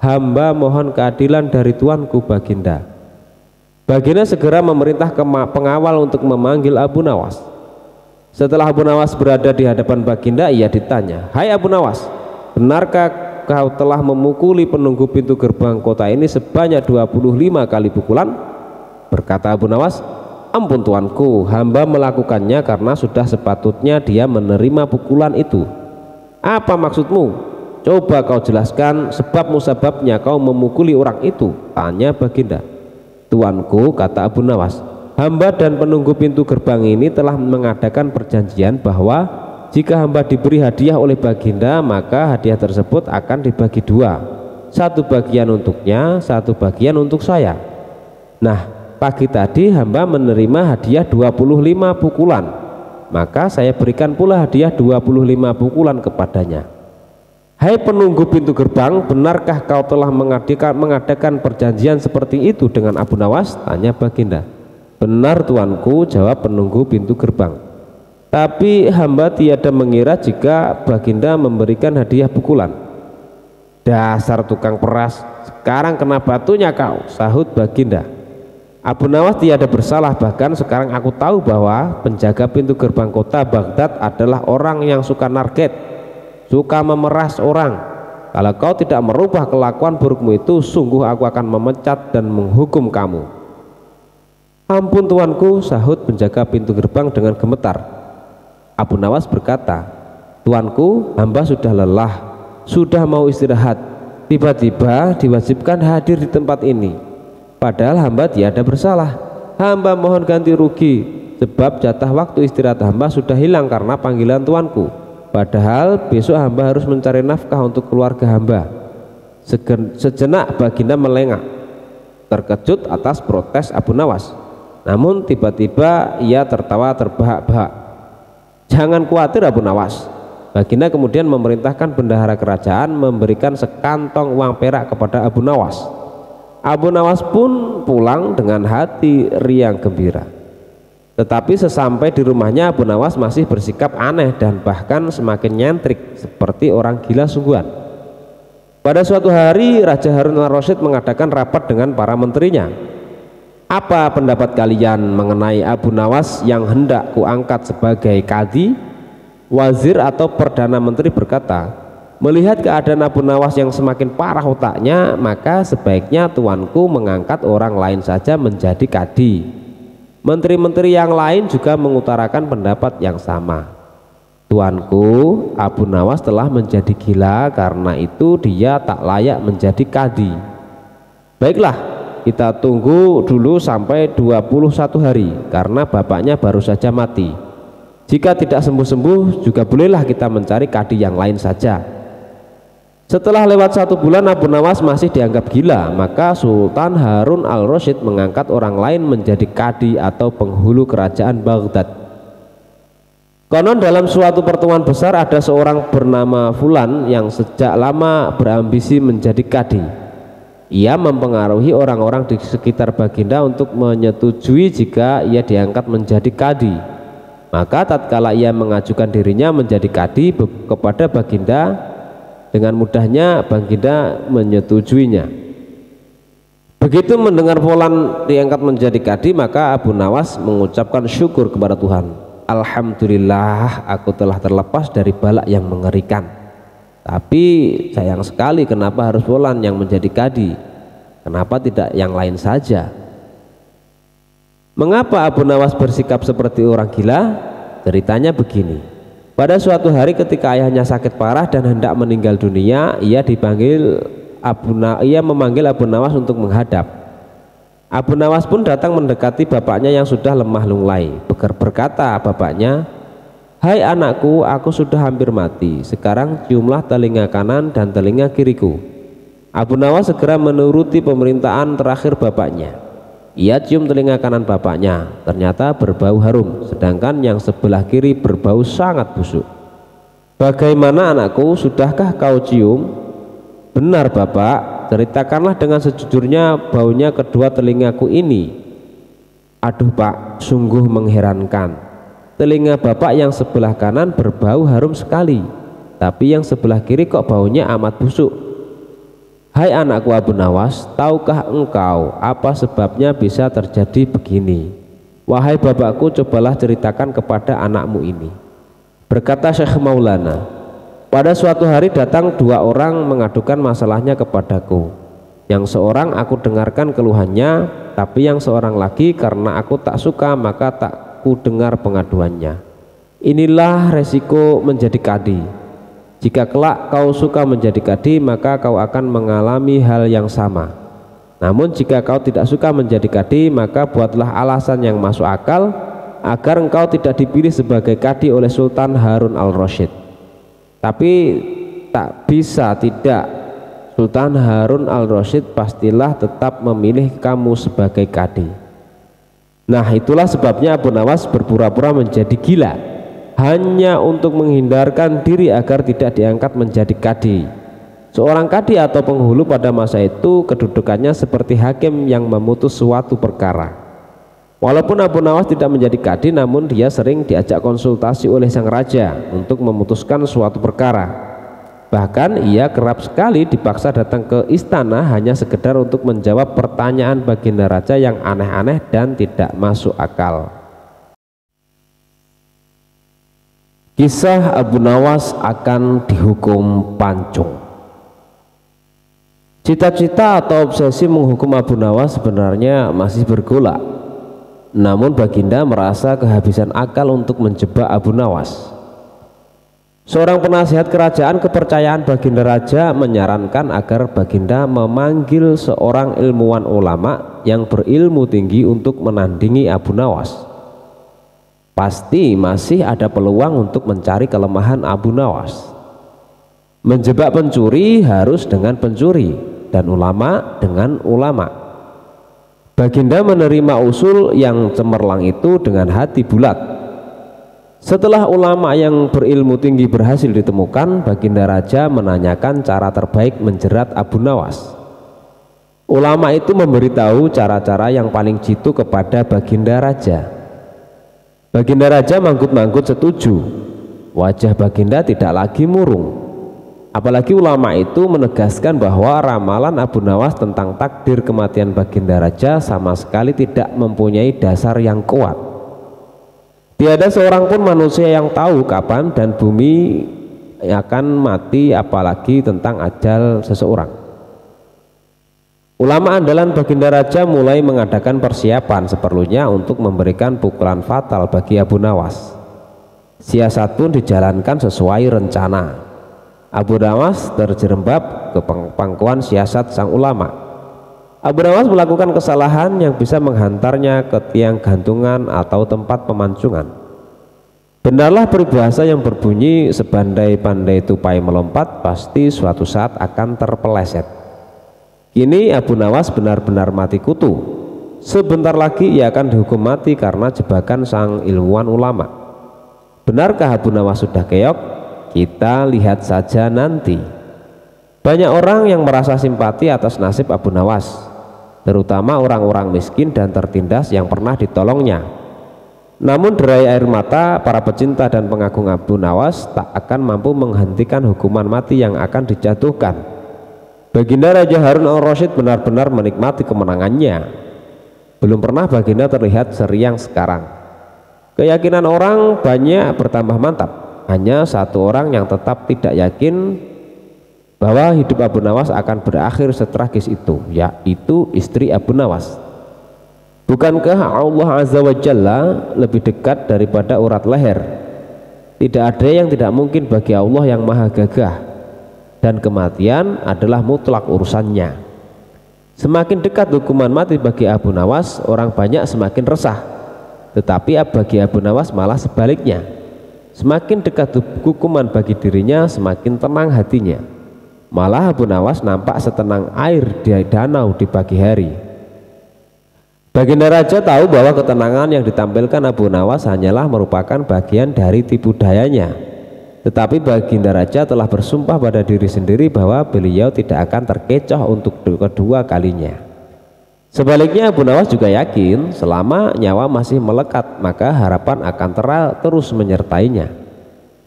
Hamba mohon keadilan dari Tuanku Baginda. Baginda segera memerintah pengawal untuk memanggil Abu Nawas. Setelah Abu Nawas berada di hadapan Baginda, ia ditanya, hai Abu Nawas, benarkah kau telah memukuli penunggu pintu gerbang kota ini sebanyak 25 kali pukulan? Berkata Abu Nawas, ampun tuanku, hamba melakukannya karena sudah sepatutnya dia menerima pukulan itu. Apa maksudmu? Coba kau jelaskan sebab musababnya kau memukuli orang itu, tanya Baginda. Tuanku, kata Abu Nawas, hamba dan penunggu pintu gerbang ini telah mengadakan perjanjian bahwa jika hamba diberi hadiah oleh Baginda, maka hadiah tersebut akan dibagi dua, satu bagian untuknya, satu bagian untuk saya. Nah, pagi tadi hamba menerima hadiah 25 pukulan, maka saya berikan pula hadiah 25 pukulan kepadanya. Hai penunggu pintu gerbang, benarkah kau telah mengadakan perjanjian seperti itu dengan Abu Nawas? Tanya Baginda. Benar tuanku, jawab penunggu pintu gerbang. Tapi hamba tiada mengira jika Baginda memberikan hadiah pukulan. Dasar tukang peras, sekarang kena batunya kau, sahut Baginda. Abu Nawas tiada bersalah, bahkan sekarang aku tahu bahwa penjaga pintu gerbang kota Baghdad adalah orang yang suka narket. suka memeras orang. Kalau kau tidak merubah kelakuan burukmu itu, sungguh aku akan memecat dan menghukum kamu. Ampun tuanku, sahut penjaga pintu gerbang dengan gemetar. Abu Nawas berkata, tuanku, hamba sudah lelah, sudah mau istirahat, tiba-tiba diwajibkan hadir di tempat ini. Padahal hamba tiada bersalah. Hamba mohon ganti rugi, sebab jatah waktu istirahat hamba sudah hilang karena panggilan tuanku. Padahal besok hamba harus mencari nafkah untuk keluarga hamba. Sejenak baginda melengak, terkejut atas protes Abu Nawas. Namun tiba-tiba ia tertawa terbahak-bahak. Jangan khawatir Abu Nawas. Baginda kemudian memerintahkan bendahara kerajaan memberikan sekantong uang perak kepada Abu Nawas. Abu Nawas pun pulang dengan hati riang gembira. Tetapi sesampai di rumahnya, Abu Nawas masih bersikap aneh dan bahkan semakin nyentrik seperti orang gila sungguhan. Pada suatu hari Raja Harun al-Rasyid mengadakan rapat dengan para menterinya. Apa pendapat kalian mengenai Abu Nawas yang hendak kuangkat sebagai kadi? Wazir atau Perdana Menteri berkata, melihat keadaan Abu Nawas yang semakin parah otaknya, maka sebaiknya tuanku mengangkat orang lain saja menjadi kadi. Menteri-menteri yang lain juga mengutarakan pendapat yang sama. Tuanku, Abu Nawas telah menjadi gila, karena itu dia tak layak menjadi kadi. Baiklah, kita tunggu dulu sampai 21 hari karena bapaknya baru saja mati. Jika tidak sembuh-sembuh, juga bolehlah kita mencari kadi yang lain saja. Setelah lewat 1 bulan Abu Nawas masih dianggap gila, maka Sultan Harun al-Rasyid mengangkat orang lain menjadi kadi atau penghulu kerajaan Baghdad. Konon dalam suatu pertemuan besar ada seorang bernama Fulan yang sejak lama berambisi menjadi kadi. Ia mempengaruhi orang-orang di sekitar baginda untuk menyetujui jika ia diangkat menjadi kadi. Maka tatkala ia mengajukan dirinya menjadi kadi kepada baginda, dengan mudahnya baginda menyetujuinya. Begitu mendengar Fulan diangkat menjadi kadi, maka Abu Nawas mengucapkan syukur kepada Tuhan. Alhamdulillah, aku telah terlepas dari bala yang mengerikan. Tapi sayang sekali, kenapa harus Fulan yang menjadi kadi? Kenapa tidak yang lain saja? Mengapa Abu Nawas bersikap seperti orang gila? Ceritanya begini. Pada suatu hari ketika ayahnya sakit parah dan hendak meninggal dunia, ia memanggil Abu Nawas untuk menghadap. Abu Nawas pun datang mendekati bapaknya yang sudah lemah lunglai. Berkata bapaknya, hai anakku, aku sudah hampir mati. Sekarang ciumlah telinga kanan dan telinga kiriku. Abu Nawas segera menuruti pemerintahan terakhir bapaknya. Ia cium telinga kanan bapaknya, ternyata berbau harum, sedangkan yang sebelah kiri berbau sangat busuk. Bagaimana anakku, sudahkah kau cium? Benar bapak, ceritakanlah dengan sejujurnya baunya kedua telingaku ini. Aduh pak, sungguh mengherankan. Telinga bapak yang sebelah kanan berbau harum sekali, tapi yang sebelah kiri kok baunya amat busuk. Hai anakku Abu Nawas, tahukah engkau apa sebabnya bisa terjadi begini? Wahai bapakku, cobalah ceritakan kepada anakmu ini. Berkata Syekh Maulana, pada suatu hari datang 2 orang mengadukan masalahnya kepadaku. Yang seorang aku dengarkan keluhannya, tapi yang seorang lagi karena aku tak suka maka tak ku dengar pengaduannya. Inilah resiko menjadi kadi. Jika kelak kau suka menjadi kadi, maka kau akan mengalami hal yang sama. Namun jika kau tidak suka menjadi kadi, maka buatlah alasan yang masuk akal agar engkau tidak dipilih sebagai kadi oleh Sultan Harun al-Rasyid. Tapi tak bisa tidak, Sultan Harun al-Rasyid pastilah tetap memilih kamu sebagai kadi. Nah, itulah sebabnya Abu Nawas berpura-pura menjadi gila, hanya untuk menghindarkan diri agar tidak diangkat menjadi kadi. Seorang kadi atau penghulu pada masa itu kedudukannya seperti hakim yang memutus suatu perkara. Walaupun Abu Nawas tidak menjadi kadi, namun dia sering diajak konsultasi oleh sang raja untuk memutuskan suatu perkara. Bahkan ia kerap sekali dipaksa datang ke istana hanya sekedar untuk menjawab pertanyaan baginda raja yang aneh-aneh dan tidak masuk akal. Kisah Abu Nawas akan dihukum pancung. Cita-cita atau obsesi menghukum Abu Nawas sebenarnya masih bergolak. Namun Baginda merasa kehabisan akal untuk menjebak Abu Nawas. Seorang penasihat kerajaan kepercayaan Baginda Raja menyarankan agar Baginda memanggil seorang ilmuwan ulama yang berilmu tinggi untuk menandingi Abu Nawas. Pasti masih ada peluang untuk mencari kelemahan Abu Nawas. Menjebak pencuri harus dengan pencuri dan ulama dengan ulama. Baginda menerima usul yang cemerlang itu dengan hati bulat. Setelah ulama yang berilmu tinggi berhasil ditemukan, Baginda Raja menanyakan cara terbaik menjerat Abu Nawas. Ulama itu memberitahu cara-cara yang paling jitu kepada Baginda Raja. Baginda Raja manggut-manggut setuju. Wajah Baginda tidak lagi murung. Apalagi ulama itu menegaskan bahwa ramalan Abu Nawas tentang takdir kematian Baginda Raja sama sekali tidak mempunyai dasar yang kuat. Tiada seorang pun manusia yang tahu kapan dan bumi akan mati, apalagi tentang ajal seseorang. Ulama andalan Baginda Raja mulai mengadakan persiapan seperlunya untuk memberikan pukulan fatal bagi Abu Nawas. Siasat pun dijalankan sesuai rencana. Abu Nawas terjerembab ke pangkuan siasat sang ulama. Abu Nawas melakukan kesalahan yang bisa menghantarnya ke tiang gantungan atau tempat pemancungan. Benarlah peribahasa yang berbunyi, sebandai-pandai tupai melompat pasti suatu saat akan terpeleset. Kini Abu Nawas benar-benar mati kutu. Sebentar lagi ia akan dihukum mati karena jebakan sang ilmuwan ulama. Benarkah Abu Nawas sudah keok? Kita lihat saja nanti. Banyak orang yang merasa simpati atas nasib Abu Nawas, terutama orang-orang miskin dan tertindas yang pernah ditolongnya. Namun derai air mata para pecinta dan pengagung Abu Nawas tak akan mampu menghentikan hukuman mati yang akan dijatuhkan. Baginda Raja Harun al-Rasyid benar-benar menikmati kemenangannya. Belum pernah Baginda terlihat seriang sekarang. Keyakinan orang banyak bertambah mantap. Hanya satu orang yang tetap tidak yakin bahwa hidup Abu Nawas akan berakhir setragis itu, yaitu istri Abu Nawas. Bukankah Allah Azza wa Jalla lebih dekat daripada urat leher? Tidak ada yang tidak mungkin bagi Allah yang maha gagah, dan kematian adalah mutlak urusannya. Semakin dekat hukuman mati bagi Abu Nawas, orang banyak semakin resah. Tetapi bagi Abu Nawas malah sebaliknya. Semakin dekat hukuman bagi dirinya, semakin tenang hatinya. Malah Abu Nawas nampak setenang air di danau di pagi hari. Baginda Raja tahu bahwa ketenangan yang ditampilkan Abu Nawas hanyalah merupakan bagian dari tipu dayanya. Tetapi Baginda Raja telah bersumpah pada diri sendiri bahwa beliau tidak akan terkecoh untuk kedua kalinya. Sebaliknya Abu Nawas juga yakin selama nyawa masih melekat maka harapan akan terus menyertainya.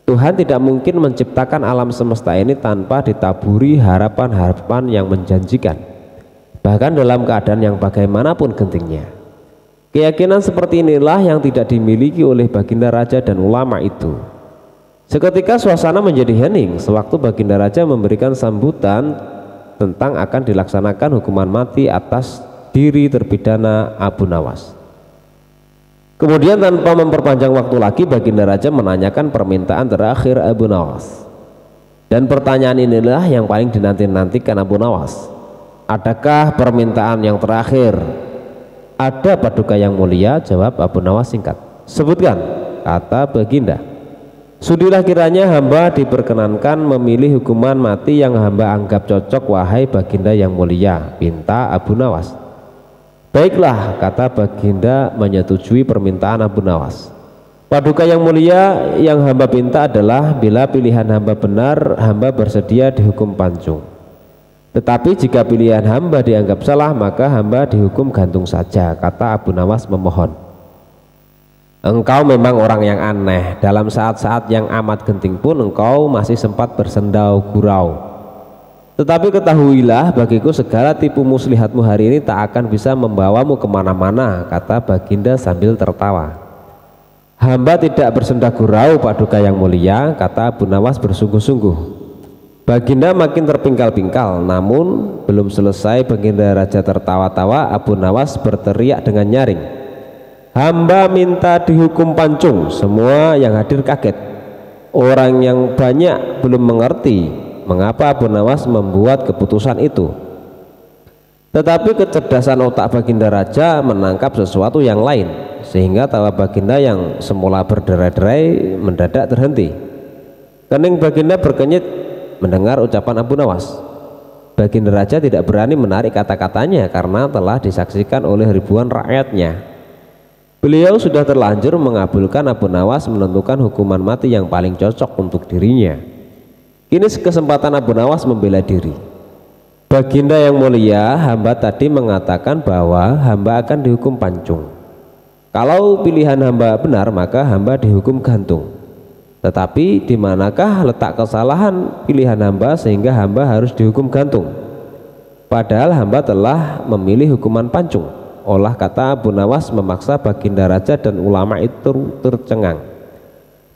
Tuhan tidak mungkin menciptakan alam semesta ini tanpa ditaburi harapan-harapan yang menjanjikan, bahkan dalam keadaan yang bagaimanapun gentingnya. Keyakinan seperti inilah yang tidak dimiliki oleh Baginda Raja dan ulama itu. Seketika suasana menjadi hening sewaktu Baginda Raja memberikan sambutan tentang akan dilaksanakan hukuman mati atas diri terpidana Abu Nawas. Kemudian tanpa memperpanjang waktu lagi, Baginda Raja menanyakan permintaan terakhir Abu Nawas. Dan pertanyaan inilah yang paling dinanti-nantikan Abu Nawas. Adakah permintaan yang terakhir? Ada Paduka yang mulia, jawab Abu Nawas singkat. Sebutkan, kata Baginda. Sudilah kiranya hamba diperkenankan memilih hukuman mati yang hamba anggap cocok, wahai Baginda yang mulia, pinta Abu Nawas. Baiklah, kata Baginda menyetujui permintaan Abu Nawas. Paduka yang mulia, yang hamba pinta adalah bila pilihan hamba benar, hamba bersedia dihukum pancung. Tetapi jika pilihan hamba dianggap salah, maka hamba dihukum gantung saja, kata Abu Nawas memohon. Engkau memang orang yang aneh. Dalam saat-saat yang amat genting pun engkau masih sempat bersendau gurau. Tetapi ketahuilah bagiku segala tipu muslihatmu hari ini tak akan bisa membawamu kemana-mana, kata Baginda sambil tertawa. Hamba tidak bersenda gurau Paduka yang mulia, kata Abu Nawas bersungguh-sungguh. Baginda makin terpingkal-pingkal, namun belum selesai Baginda Raja tertawa-tawa, Abu Nawas berteriak dengan nyaring, hamba minta dihukum pancung. Semua yang hadir kaget. Orang yang banyak belum mengerti mengapa Abu Nawas membuat keputusan itu. Tetapi kecerdasan otak Baginda Raja menangkap sesuatu yang lain, sehingga tawa Baginda yang semula berderai-derai mendadak terhenti. Kening Baginda berkenyit mendengar ucapan Abu Nawas. Baginda Raja tidak berani menarik kata-katanya karena telah disaksikan oleh ribuan rakyatnya. Beliau sudah terlanjur mengabulkan Abu Nawas menentukan hukuman mati yang paling cocok untuk dirinya. Kini kesempatan Abu Nawas membela diri. Baginda yang mulia, hamba tadi mengatakan bahwa hamba akan dihukum pancung. Kalau pilihan hamba benar, maka hamba dihukum gantung. Tetapi di manakah letak kesalahan pilihan hamba sehingga hamba harus dihukum gantung? Padahal hamba telah memilih hukuman pancung. Olah kata Abu Nawas memaksa Baginda Raja dan ulama itu tercengang.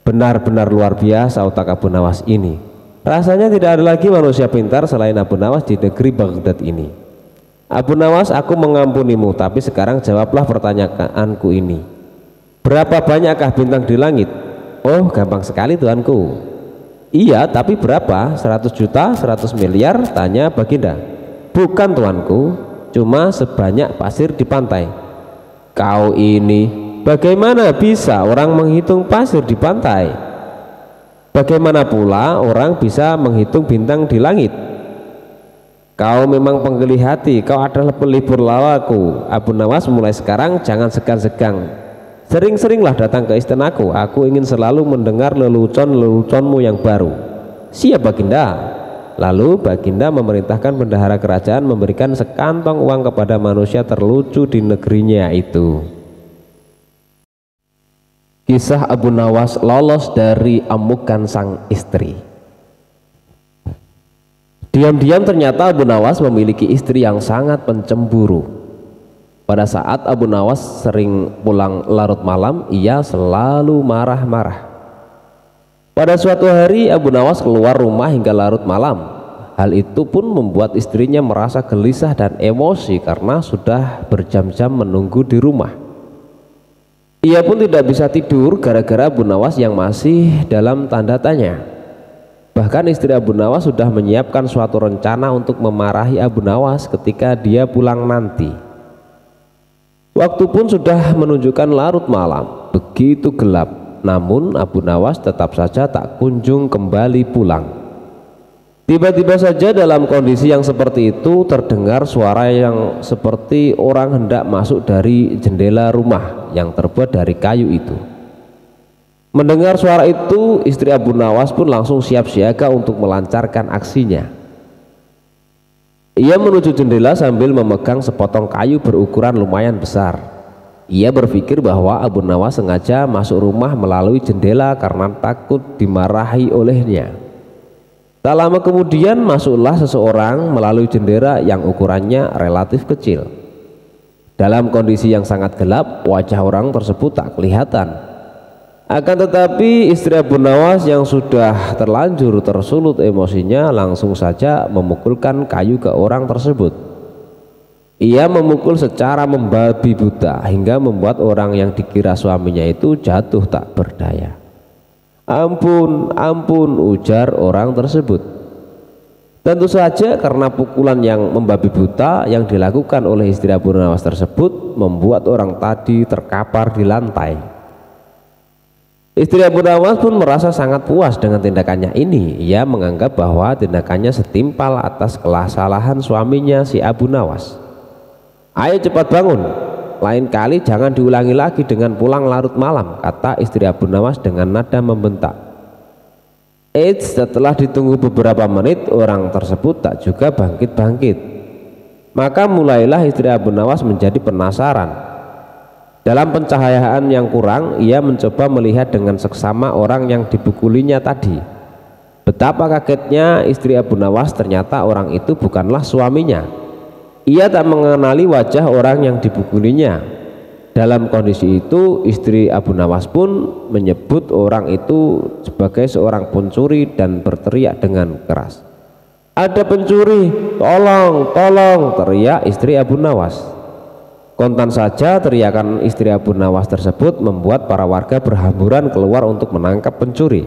Benar-benar luar biasa otak Abu Nawas ini. Rasanya tidak ada lagi manusia pintar selain Abu Nawas di negeri Baghdad ini. Abu Nawas, aku mengampunimu, tapi sekarang jawablah pertanyaanku ini. Berapa banyakkah bintang di langit? Oh, gampang sekali tuanku. Iya, tapi berapa? 100 juta, 100 miliar? Tanya Baginda. Bukan tuanku, cuma sebanyak pasir di pantai. Kau ini, bagaimana bisa orang menghitung pasir di pantai? Bagaimana pula orang bisa menghitung bintang di langit? Kau memang penggeli hati, kau adalah pelipur lawaku. Abu Nawas, mulai sekarang jangan segan-segan. Sering-seringlah datang ke istanaku. Aku ingin selalu mendengar lelucon-leluconmu yang baru. Siap Baginda. Lalu Baginda memerintahkan bendahara kerajaan memberikan sekantong uang kepada manusia terlucu di negerinya itu. Kisah Abu Nawas lolos dari amukan sang istri. Diam-diam ternyata Abu Nawas memiliki istri yang sangat pencemburu. Pada saat Abu Nawas sering pulang larut malam, ia selalu marah-marah. Pada suatu hari Abu Nawas keluar rumah hingga larut malam. Hal itu pun membuat istrinya merasa gelisah dan emosi karena sudah berjam-jam menunggu di rumah. Ia pun tidak bisa tidur gara-gara Abu Nawas yang masih dalam tanda tanya. Bahkan istri Abu Nawas sudah menyiapkan suatu rencana untuk memarahi Abu Nawas ketika dia pulang nanti. Waktu pun sudah menunjukkan larut malam, begitu gelap. Namun Abu Nawas tetap saja tak kunjung kembali pulang. Tiba-tiba saja dalam kondisi yang seperti itu terdengar suara yang seperti orang hendak masuk dari jendela rumah yang terbuat dari kayu itu. Mendengar suara itu, istri Abu Nawas pun langsung siap siaga untuk melancarkan aksinya. Ia menuju jendela sambil memegang sepotong kayu berukuran lumayan besar. Ia berpikir bahwa Abu Nawas sengaja masuk rumah melalui jendela karena takut dimarahi olehnya. Tak lama kemudian masuklah seseorang melalui jendela yang ukurannya relatif kecil. Dalam kondisi yang sangat gelap, wajah orang tersebut tak kelihatan. Akan tetapi istri Abu Nawas yang sudah terlanjur tersulut emosinya langsung saja memukulkan kayu ke orang tersebut. Ia memukul secara membabi buta hingga membuat orang yang dikira suaminya itu jatuh tak berdaya. Ampun, ampun, ujar orang tersebut. Tentu saja karena pukulan yang membabi buta yang dilakukan oleh istri Abu Nawas tersebut membuat orang tadi terkapar di lantai. Istri Abu Nawas pun merasa sangat puas dengan tindakannya ini. Ia menganggap bahwa tindakannya setimpal atas kesalahan suaminya si Abu Nawas. Ayo cepat bangun, lain kali jangan diulangi lagi dengan pulang larut malam, kata istri Abu Nawas dengan nada membentak. Setelah ditunggu beberapa menit, orang tersebut tak juga bangkit-bangkit. Maka mulailah istri Abu Nawas menjadi penasaran. Dalam pencahayaan yang kurang, ia mencoba melihat dengan seksama orang yang dipukulinya tadi. Betapa kagetnya istri Abu Nawas, ternyata orang itu bukanlah suaminya. Ia tak mengenali wajah orang yang dipukulinya. Dalam kondisi itu istri Abu Nawas pun menyebut orang itu sebagai seorang pencuri dan berteriak dengan keras, "Ada pencuri, tolong, tolong!" teriak istri Abu Nawas. Kontan saja teriakan istri Abu Nawas tersebut membuat para warga berhamburan keluar untuk menangkap pencuri.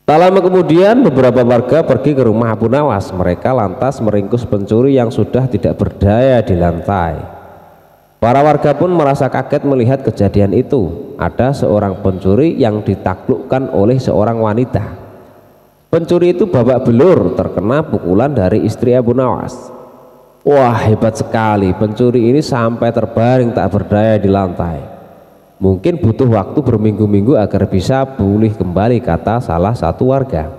Tak lama kemudian beberapa warga pergi ke rumah Abu Nawas. Mereka lantas meringkus pencuri yang sudah tidak berdaya di lantai. Para warga pun merasa kaget melihat kejadian itu. Ada seorang pencuri yang ditaklukkan oleh seorang wanita. Pencuri itu babak belur terkena pukulan dari istri Abu Nawas. Wah, hebat sekali, pencuri ini sampai terbaring tak berdaya di lantai. Mungkin butuh waktu berminggu-minggu agar bisa pulih kembali, kata salah satu warga.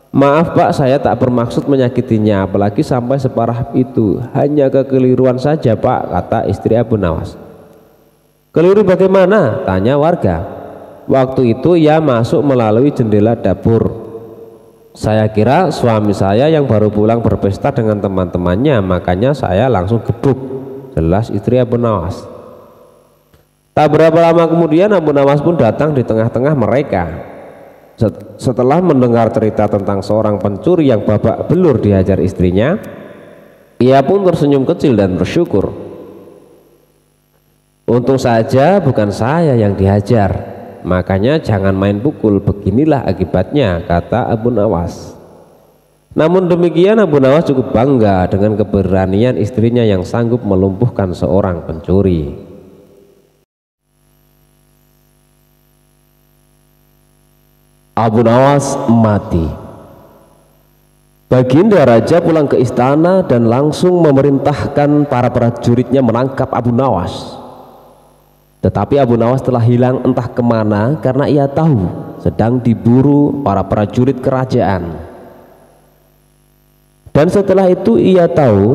"Maaf Pak, saya tak bermaksud menyakitinya, apalagi sampai separah itu. Hanya kekeliruan saja Pak," kata istri Abu Nawas. "Keliru bagaimana?" tanya warga. "Waktu itu ia masuk melalui jendela dapur. Saya kira suami saya yang baru pulang berpesta dengan teman-temannya, makanya saya langsung gebuk," jelas istri Abu Nawas. Tak berapa lama kemudian Abu Nawas pun datang di tengah-tengah mereka. Setelah mendengar cerita tentang seorang pencuri yang babak belur dihajar istrinya, ia pun tersenyum kecil dan bersyukur. "Untung saja bukan saya yang dihajar, makanya jangan main pukul, beginilah akibatnya," kata Abu Nawas. Namun demikian Abu Nawas cukup bangga dengan keberanian istrinya yang sanggup melumpuhkan seorang pencuri. Abu Nawas mati. Baginda Raja pulang ke istana dan langsung memerintahkan para prajuritnya menangkap Abu Nawas. Tetapi Abu Nawas telah hilang entah kemana karena ia tahu sedang diburu para prajurit kerajaan. Dan setelah itu ia tahu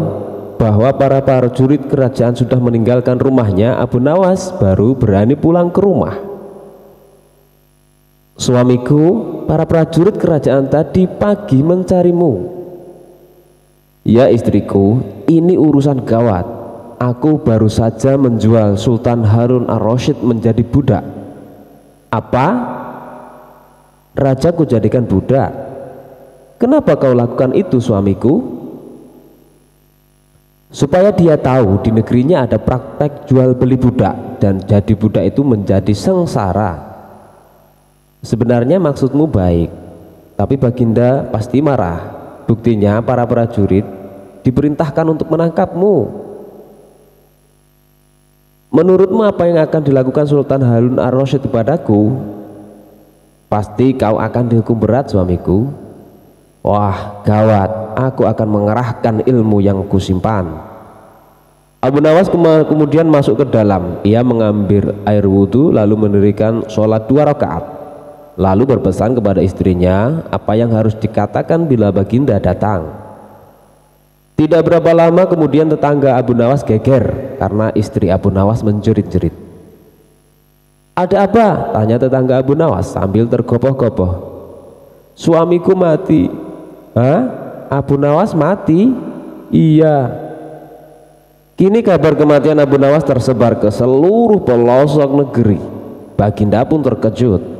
bahwa para prajurit kerajaan sudah meninggalkan rumahnya. Abu Nawas baru berani pulang ke rumah. "Suamiku, para prajurit kerajaan tadi pagi mencarimu." "Ya istriku, ini urusan gawat. Aku baru saja menjual Sultan Harun ar-Rasyid menjadi budak." "Apa? Rajaku jadikan budak? Kenapa kau lakukan itu suamiku?" "Supaya dia tahu di negerinya ada praktek jual beli budak dan jadi budak itu menjadi sengsara. Sebenarnya maksudmu baik, tapi Baginda pasti marah. Buktinya para prajurit diperintahkan untuk menangkapmu. Menurutmu apa yang akan dilakukan Sultan Harun ar-Rasyid kepadaku? Pasti kau akan dihukum berat suamiku." "Wah, gawat, aku akan mengerahkan ilmu yang kusimpan." Abu Nawas kemudian masuk ke dalam. Ia mengambil air wudhu lalu mendirikan sholat 2 rakaat. Lalu berpesan kepada istrinya apa yang harus dikatakan bila Baginda datang. Tidak berapa lama kemudian tetangga Abu Nawas geger karena istri Abu Nawas menjerit-jerit. "Ada apa?" tanya tetangga Abu Nawas sambil tergopoh-gopoh. "Suamiku mati." "Hah? Abu Nawas mati?" "Iya." Kini kabar kematian Abu Nawas tersebar ke seluruh pelosok negeri. Baginda pun terkejut.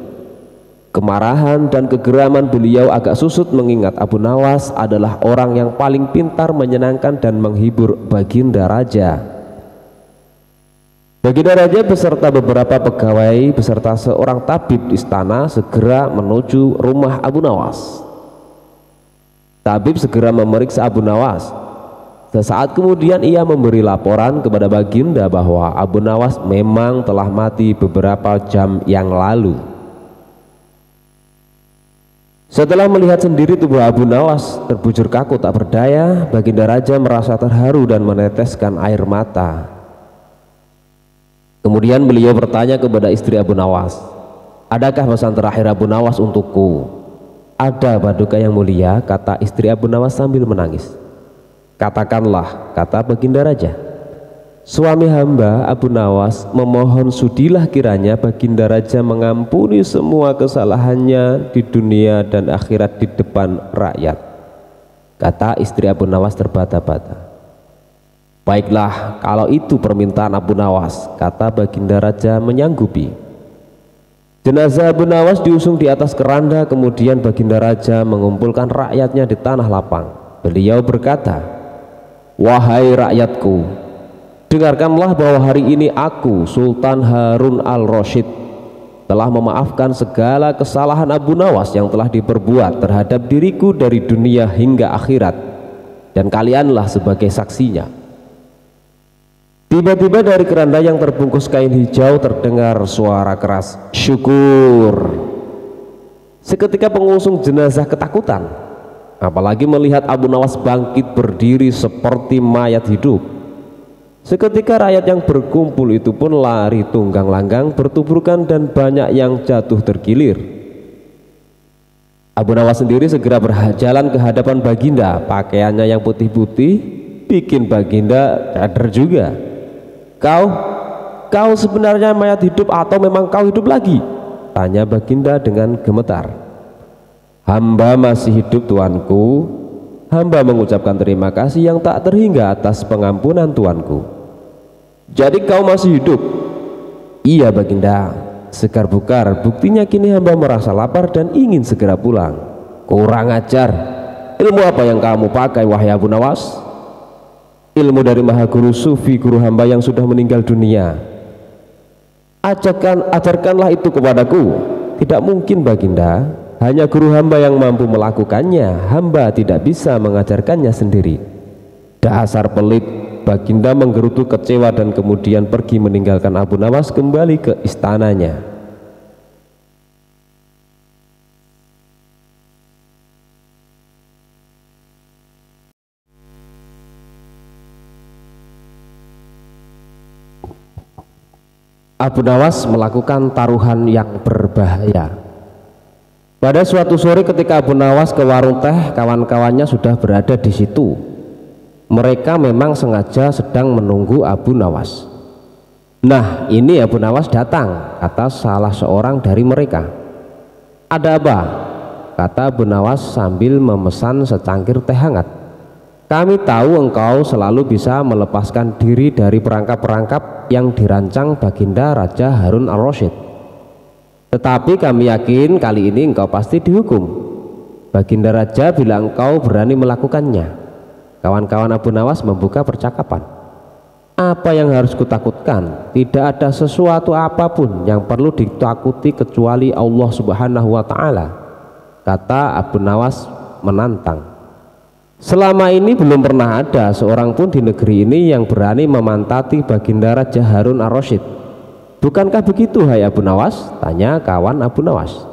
Kemarahan dan kegeraman beliau agak susut mengingat Abu Nawas adalah orang yang paling pintar menyenangkan dan menghibur Baginda Raja. Baginda Raja beserta beberapa pegawai beserta seorang tabib di istana segera menuju rumah Abu Nawas. Tabib segera memeriksa Abu Nawas. Sesaat kemudian ia memberi laporan kepada Baginda bahwa Abu Nawas memang telah mati beberapa jam yang lalu. Setelah melihat sendiri tubuh Abu Nawas terbujur kaku tak berdaya, Baginda Raja merasa terharu dan meneteskan air mata. Kemudian beliau bertanya kepada istri Abu Nawas, "Adakah pesan terakhir Abu Nawas untukku?" "Ada, Paduka yang mulia," kata istri Abu Nawas sambil menangis. "Katakanlah," kata Baginda Raja. "Suami hamba Abu Nawas memohon sudilah kiranya Baginda Raja mengampuni semua kesalahannya di dunia dan akhirat di depan rakyat," kata istri Abu Nawas terbata-bata. Baiklah, kalau itu permintaan Abu Nawas, kata Baginda Raja menyanggupi. Jenazah Abu Nawas diusung di atas keranda, kemudian Baginda Raja mengumpulkan rakyatnya di tanah lapang. Beliau berkata, "Wahai rakyatku, dengarkanlah bahwa hari ini aku, Sultan Harun al-Rasyid, telah memaafkan segala kesalahan Abu Nawas yang telah diperbuat terhadap diriku dari dunia hingga akhirat, dan kalianlah sebagai saksinya." Tiba-tiba dari keranda yang terbungkus kain hijau terdengar suara keras, "Syukur." Seketika pengusung jenazah ketakutan, apalagi melihat Abu Nawas bangkit berdiri seperti mayat hidup. Seketika rakyat yang berkumpul itu pun lari tunggang langgang bertuburkan dan banyak yang jatuh tergilir. Abu Nawas sendiri segera berjalan ke hadapan Baginda. Pakaiannya yang putih-putih bikin Baginda sadar juga. Kau sebenarnya mayat hidup atau memang kau hidup lagi?" tanya Baginda dengan gemetar. "Hamba masih hidup, tuanku. Hamba mengucapkan terima kasih yang tak terhingga atas pengampunan tuanku." "Jadi kau masih hidup?" "Iya Baginda, segar bukar, buktinya kini hamba merasa lapar dan ingin segera pulang." "Kurang ajar, ilmu apa yang kamu pakai wahai Abu Nawas?" "Ilmu dari Maha Guru Sufi, guru hamba yang sudah meninggal dunia." Ajarkanlah itu kepadaku." "Tidak mungkin Baginda, hanya guru hamba yang mampu melakukannya, hamba tidak bisa mengajarkannya sendiri." "Dasar pelit!" Baginda menggerutu kecewa dan kemudian pergi meninggalkan Abu Nawas kembali ke istananya. Abu Nawas melakukan taruhan yang berbahaya. Pada suatu sore ketika Abu Nawas ke warung teh, kawan-kawannya sudah berada di situ. Mereka memang sengaja sedang menunggu Abu Nawas. "Nah, ini Abu Nawas datang," kata salah seorang dari mereka. "Ada apa?" kata Abu Nawas sambil memesan secangkir teh hangat. "Kami tahu engkau selalu bisa melepaskan diri dari perangkap-perangkap yang dirancang Baginda Raja Harun al-Rasyid. Tetapi kami yakin kali ini engkau pasti dihukum, Baginda Raja, bila engkau berani melakukannya." Kawan-kawan Abu Nawas membuka percakapan. "Apa yang harus kutakutkan? Tidak ada sesuatu apapun yang perlu ditakuti kecuali Allah Subhanahu wa Ta'ala," kata Abu Nawas menantang. "Selama ini belum pernah ada seorang pun di negeri ini yang berani memantati Baginda Raja Harun al-Rasyid. Bukankah begitu hai Abu Nawas?" tanya kawan Abu Nawas.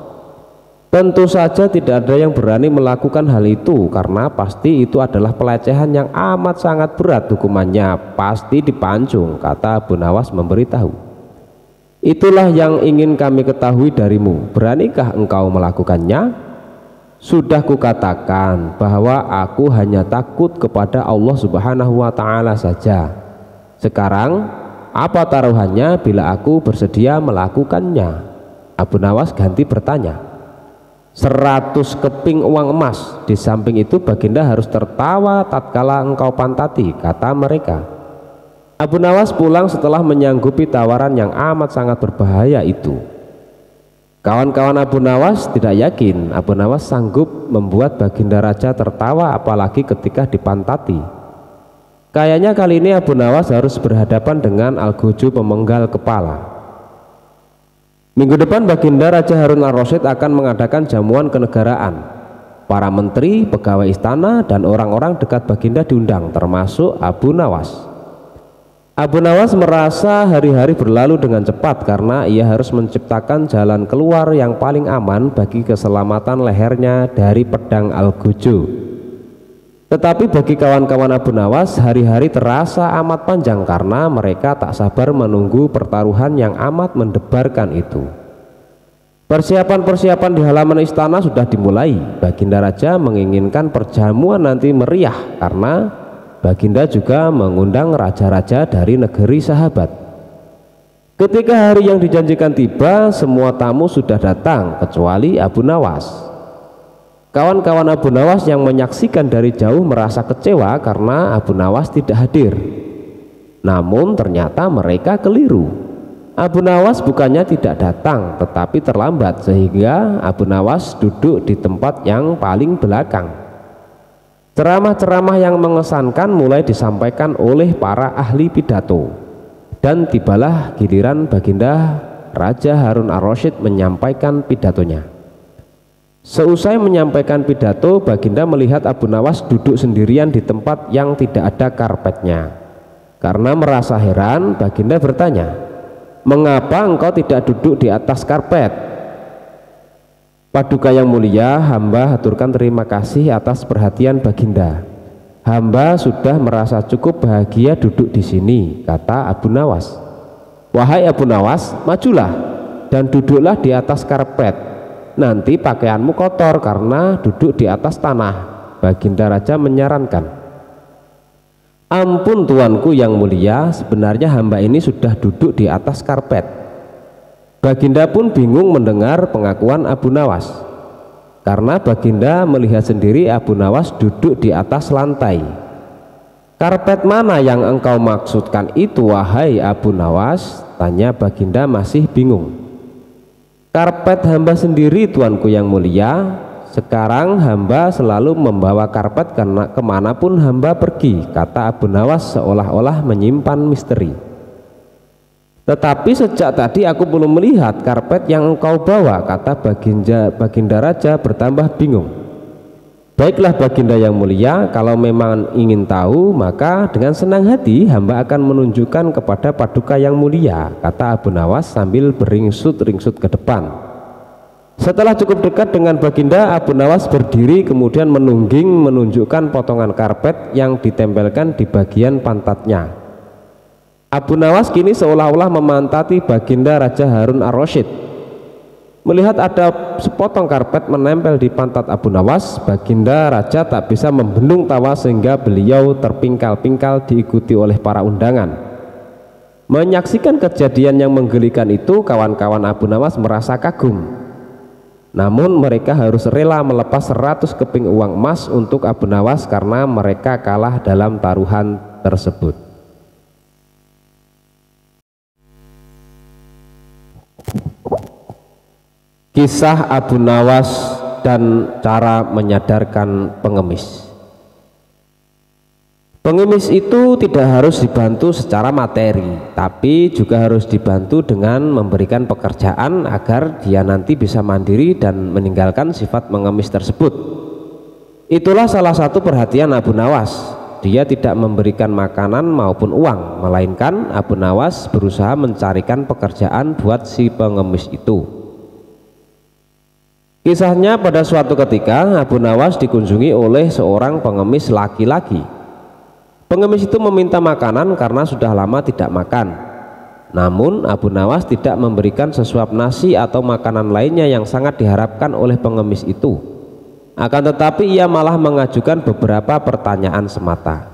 "Tentu saja tidak ada yang berani melakukan hal itu, karena pasti itu adalah pelecehan yang amat sangat berat, hukumannya pasti dipancung," kata Abu Nawas memberitahu. "Itulah yang ingin kami ketahui darimu, beranikah engkau melakukannya?" "Sudah kukatakan bahwa aku hanya takut kepada Allah Subhanahu wa Ta'ala saja. Sekarang apa taruhannya bila aku bersedia melakukannya?" Abu Nawas ganti bertanya. 100 keping uang emas. Di samping itu Baginda harus tertawa tatkala engkau pantati," kata mereka. Abu Nawas pulang setelah menyanggupi tawaran yang amat sangat berbahaya itu. Kawan-kawan Abu Nawas tidak yakin Abu Nawas sanggup membuat Baginda Raja tertawa, apalagi ketika dipantati. Kayaknya kali ini Abu Nawas harus berhadapan dengan Al-Gojo pemenggal kepala. Minggu depan Baginda Raja Harun al-Rasyid akan mengadakan jamuan kenegaraan. Para menteri, pegawai istana, dan orang-orang dekat Baginda diundang, termasuk Abu Nawas. Abu Nawas merasa hari-hari berlalu dengan cepat karena ia harus menciptakan jalan keluar yang paling aman bagi keselamatan lehernya dari pedang Al-Gojo. Tetapi bagi kawan-kawan Abu Nawas, hari-hari terasa amat panjang karena mereka tak sabar menunggu pertaruhan yang amat mendebarkan itu. Persiapan-persiapan di halaman istana sudah dimulai. Baginda Raja menginginkan perjamuan nanti meriah karena Baginda juga mengundang raja-raja dari negeri sahabat. Ketika hari yang dijanjikan tiba, semua tamu sudah datang kecuali Abu Nawas. Kawan-kawan Abu Nawas yang menyaksikan dari jauh merasa kecewa karena Abu Nawas tidak hadir. Namun ternyata mereka keliru. Abu Nawas bukannya tidak datang, tetapi terlambat, sehingga Abu Nawas duduk di tempat yang paling belakang. Ceramah-ceramah yang mengesankan mulai disampaikan oleh para ahli pidato, dan tibalah giliran baginda Raja Harun ar-Rasyid menyampaikan pidatonya. Seusai menyampaikan pidato, baginda melihat Abu Nawas duduk sendirian di tempat yang tidak ada karpetnya. Karena merasa heran, baginda bertanya, "Mengapa engkau tidak duduk di atas karpet?" "Paduka yang mulia, hamba haturkan terima kasih atas perhatian baginda. Hamba sudah merasa cukup bahagia duduk di sini," kata Abu Nawas. "Wahai Abu Nawas, majulah dan duduklah di atas karpet. Nanti pakaianmu kotor karena duduk di atas tanah," baginda raja menyarankan. "Ampun tuanku yang mulia, sebenarnya hamba ini sudah duduk di atas karpet." Baginda pun bingung mendengar pengakuan Abu Nawas, karena baginda melihat sendiri Abu Nawas duduk di atas lantai. "Karpet mana yang engkau maksudkan itu, wahai Abu Nawas?" tanya baginda masih bingung. "Karpet hamba sendiri tuanku yang mulia. Sekarang hamba selalu membawa karpet karena kemanapun hamba pergi," kata Abu Nawas seolah-olah menyimpan misteri. "Tetapi sejak tadi aku belum melihat karpet yang engkau bawa," kata baginda raja bertambah bingung. "Baiklah baginda yang mulia, kalau memang ingin tahu maka dengan senang hati hamba akan menunjukkan kepada paduka yang mulia," kata Abu Nawas sambil beringsut-ringsut ke depan. Setelah cukup dekat dengan baginda, Abu Nawas berdiri kemudian menungging menunjukkan potongan karpet yang ditempelkan di bagian pantatnya. Abu Nawas kini seolah-olah memantati baginda Raja Harun ar-Rasyid. Melihat ada sepotong karpet menempel di pantat Abu Nawas, baginda raja tak bisa membendung tawa sehingga beliau terpingkal-pingkal diikuti oleh para undangan. Menyaksikan kejadian yang menggelikan itu, kawan-kawan Abu Nawas merasa kagum. Namun mereka harus rela melepas 100 keping uang emas untuk Abu Nawas karena mereka kalah dalam taruhan tersebut. Kisah Abu Nawas dan cara menyadarkan pengemis. Pengemis itu tidak harus dibantu secara materi, tapi juga harus dibantu dengan memberikan pekerjaan agar dia nanti bisa mandiri dan meninggalkan sifat mengemis tersebut. Itulah salah satu perhatian Abu Nawas. Dia tidak memberikan makanan maupun uang, melainkan Abu Nawas berusaha mencarikan pekerjaan buat si pengemis itu. Kisahnya, pada suatu ketika Abu Nawas dikunjungi oleh seorang pengemis laki-laki. Pengemis itu meminta makanan karena sudah lama tidak makan. Namun Abu Nawas tidak memberikan sesuap nasi atau makanan lainnya yang sangat diharapkan oleh pengemis itu. Akan tetapi ia malah mengajukan beberapa pertanyaan semata.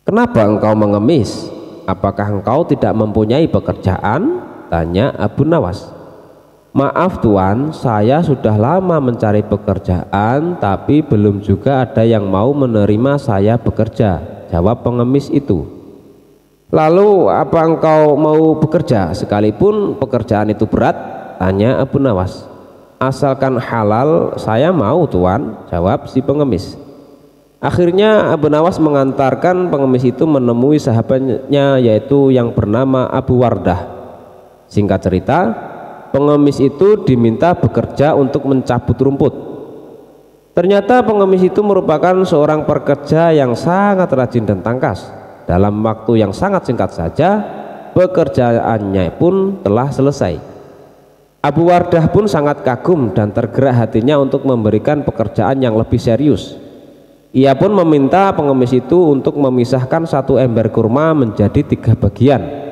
"Kenapa engkau mengemis? Apakah engkau tidak mempunyai pekerjaan?" tanya Abu Nawas. "Maaf tuan, saya sudah lama mencari pekerjaan, tapi belum juga ada yang mau menerima saya bekerja," jawab pengemis itu. "Lalu apa engkau mau bekerja sekalipun pekerjaan itu berat?" tanya Abu Nawas. "Asalkan halal saya mau tuan," jawab si pengemis. Akhirnya Abu Nawas mengantarkan pengemis itu menemui sahabatnya, yaitu yang bernama Abu Wardah. Singkat cerita, pengemis itu diminta bekerja untuk mencabut rumput. Ternyata pengemis itu merupakan seorang pekerja yang sangat rajin dan tangkas. Dalam waktu yang sangat singkat saja, pekerjaannya pun telah selesai. Abu Wardah pun sangat kagum dan tergerak hatinya untuk memberikan pekerjaan yang lebih serius. Ia pun meminta pengemis itu untuk memisahkan satu ember kurma menjadi 3 bagian.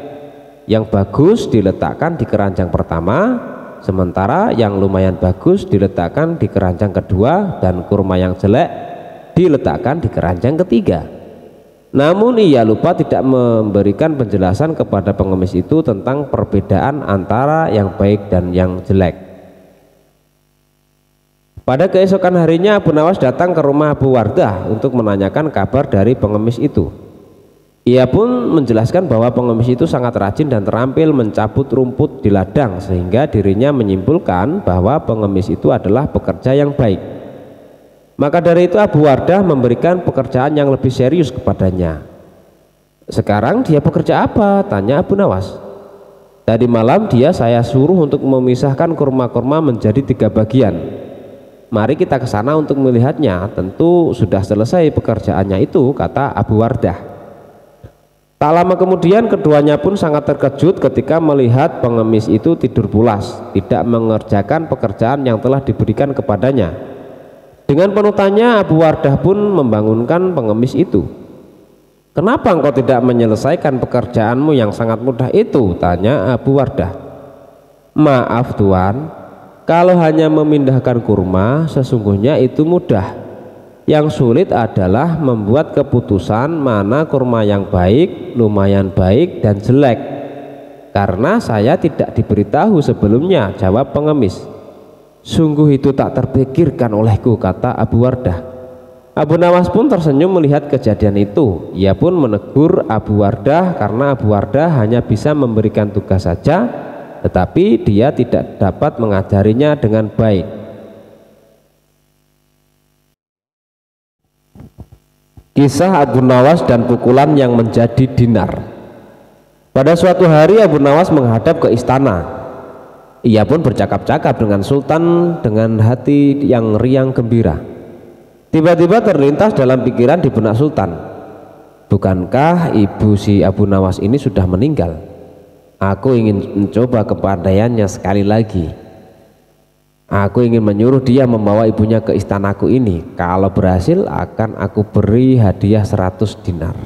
Yang bagus diletakkan di keranjang pertama, sementara yang lumayan bagus diletakkan di keranjang kedua, dan kurma yang jelek diletakkan di keranjang ketiga. Namun ia lupa tidak memberikan penjelasan kepada pengemis itu tentang perbedaan antara yang baik dan yang jelek. Pada keesokan harinya Abu Nawas datang ke rumah Abu Wardah untuk menanyakan kabar dari pengemis itu. Ia pun menjelaskan bahwa pengemis itu sangat rajin dan terampil mencabut rumput di ladang, sehingga dirinya menyimpulkan bahwa pengemis itu adalah pekerja yang baik. Maka dari itu Abu Wardah memberikan pekerjaan yang lebih serius kepadanya. "Sekarang dia bekerja apa?" tanya Abu Nawas. "Tadi malam saya suruh untuk memisahkan kurma-kurma menjadi 3 bagian. Mari kita ke sana untuk melihatnya. Tentu sudah selesai pekerjaannya itu," kata Abu Wardah. Tak lama kemudian keduanya pun sangat terkejut ketika melihat pengemis itu tidur pulas, tidak mengerjakan pekerjaan yang telah diberikan kepadanya. Dengan penuh tanya, Abu Wardah pun membangunkan pengemis itu. "Kenapa engkau tidak menyelesaikan pekerjaanmu yang sangat mudah itu?" tanya Abu Wardah. "Maaf Tuan, kalau hanya memindahkan kurma sesungguhnya itu mudah. Yang sulit adalah membuat keputusan mana kurma yang baik, lumayan baik, dan jelek. Karena saya tidak diberitahu sebelumnya," jawab pengemis. "Sungguh itu tak terpikirkan olehku," kata Abu Wardah. Abu Nawas pun tersenyum melihat kejadian itu. Ia pun menegur Abu Wardah karena Abu Wardah hanya bisa memberikan tugas saja, tetapi dia tidak dapat mengajarinya dengan baik. Kisah Abu Nawas dan pukulan yang menjadi dinar. Pada suatu hari Abu Nawas menghadap ke istana. Ia pun bercakap-cakap dengan Sultan dengan hati yang riang gembira. Tiba-tiba terlintas dalam pikiran di benak Sultan, "Bukankah ibu si Abu Nawas ini sudah meninggal? Aku ingin mencoba kepandaiannya sekali lagi. Aku ingin menyuruh dia membawa ibunya ke istanaku ini. Kalau berhasil akan aku beri hadiah 100 dinar.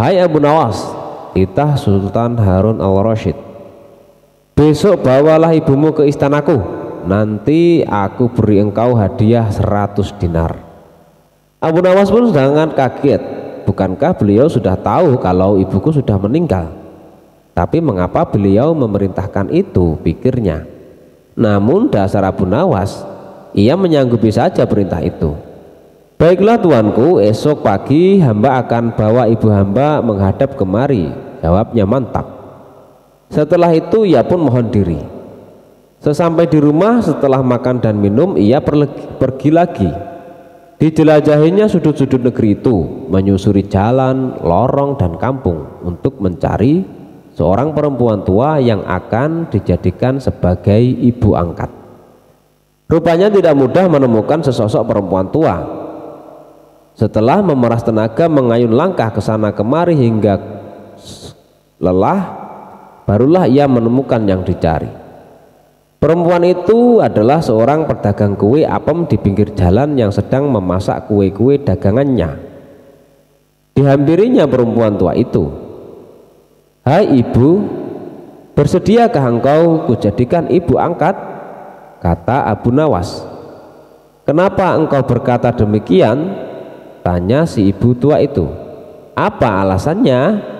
Hai Abu Nawas," titah Sultan Harun al-Rasyid, "besok bawalah ibumu ke istanaku. Nanti aku beri engkau hadiah 100 dinar. Abu Nawas pun sangat kaget. Bukankah beliau sudah tahu kalau ibuku sudah meninggal? Tapi mengapa beliau memerintahkan itu, pikirnya. Namun dasar Abu Nawas, ia menyanggupi saja perintah itu. "Baiklah tuanku, esok pagi hamba akan bawa ibu hamba menghadap kemari," jawabnya mantap. Setelah itu ia pun mohon diri. Sesampai di rumah setelah makan dan minum, ia pergi lagi. Dijelajahinya sudut-sudut negeri itu, menyusuri jalan, lorong, dan kampung untuk mencari seorang perempuan tua yang akan dijadikan sebagai ibu angkat. Rupanya tidak mudah menemukan sesosok perempuan tua. Setelah memeras tenaga mengayun langkah ke sana kemari hingga lelah, barulah ia menemukan yang dicari. Perempuan itu adalah seorang pedagang kue apem di pinggir jalan yang sedang memasak kue-kue dagangannya. Dihampirinya perempuan tua itu. "Hai ibu, bersediakah engkau kujadikan ibu angkat?" kata Abu Nawas. "Kenapa engkau berkata demikian?" tanya si ibu tua itu. "Apa alasannya?"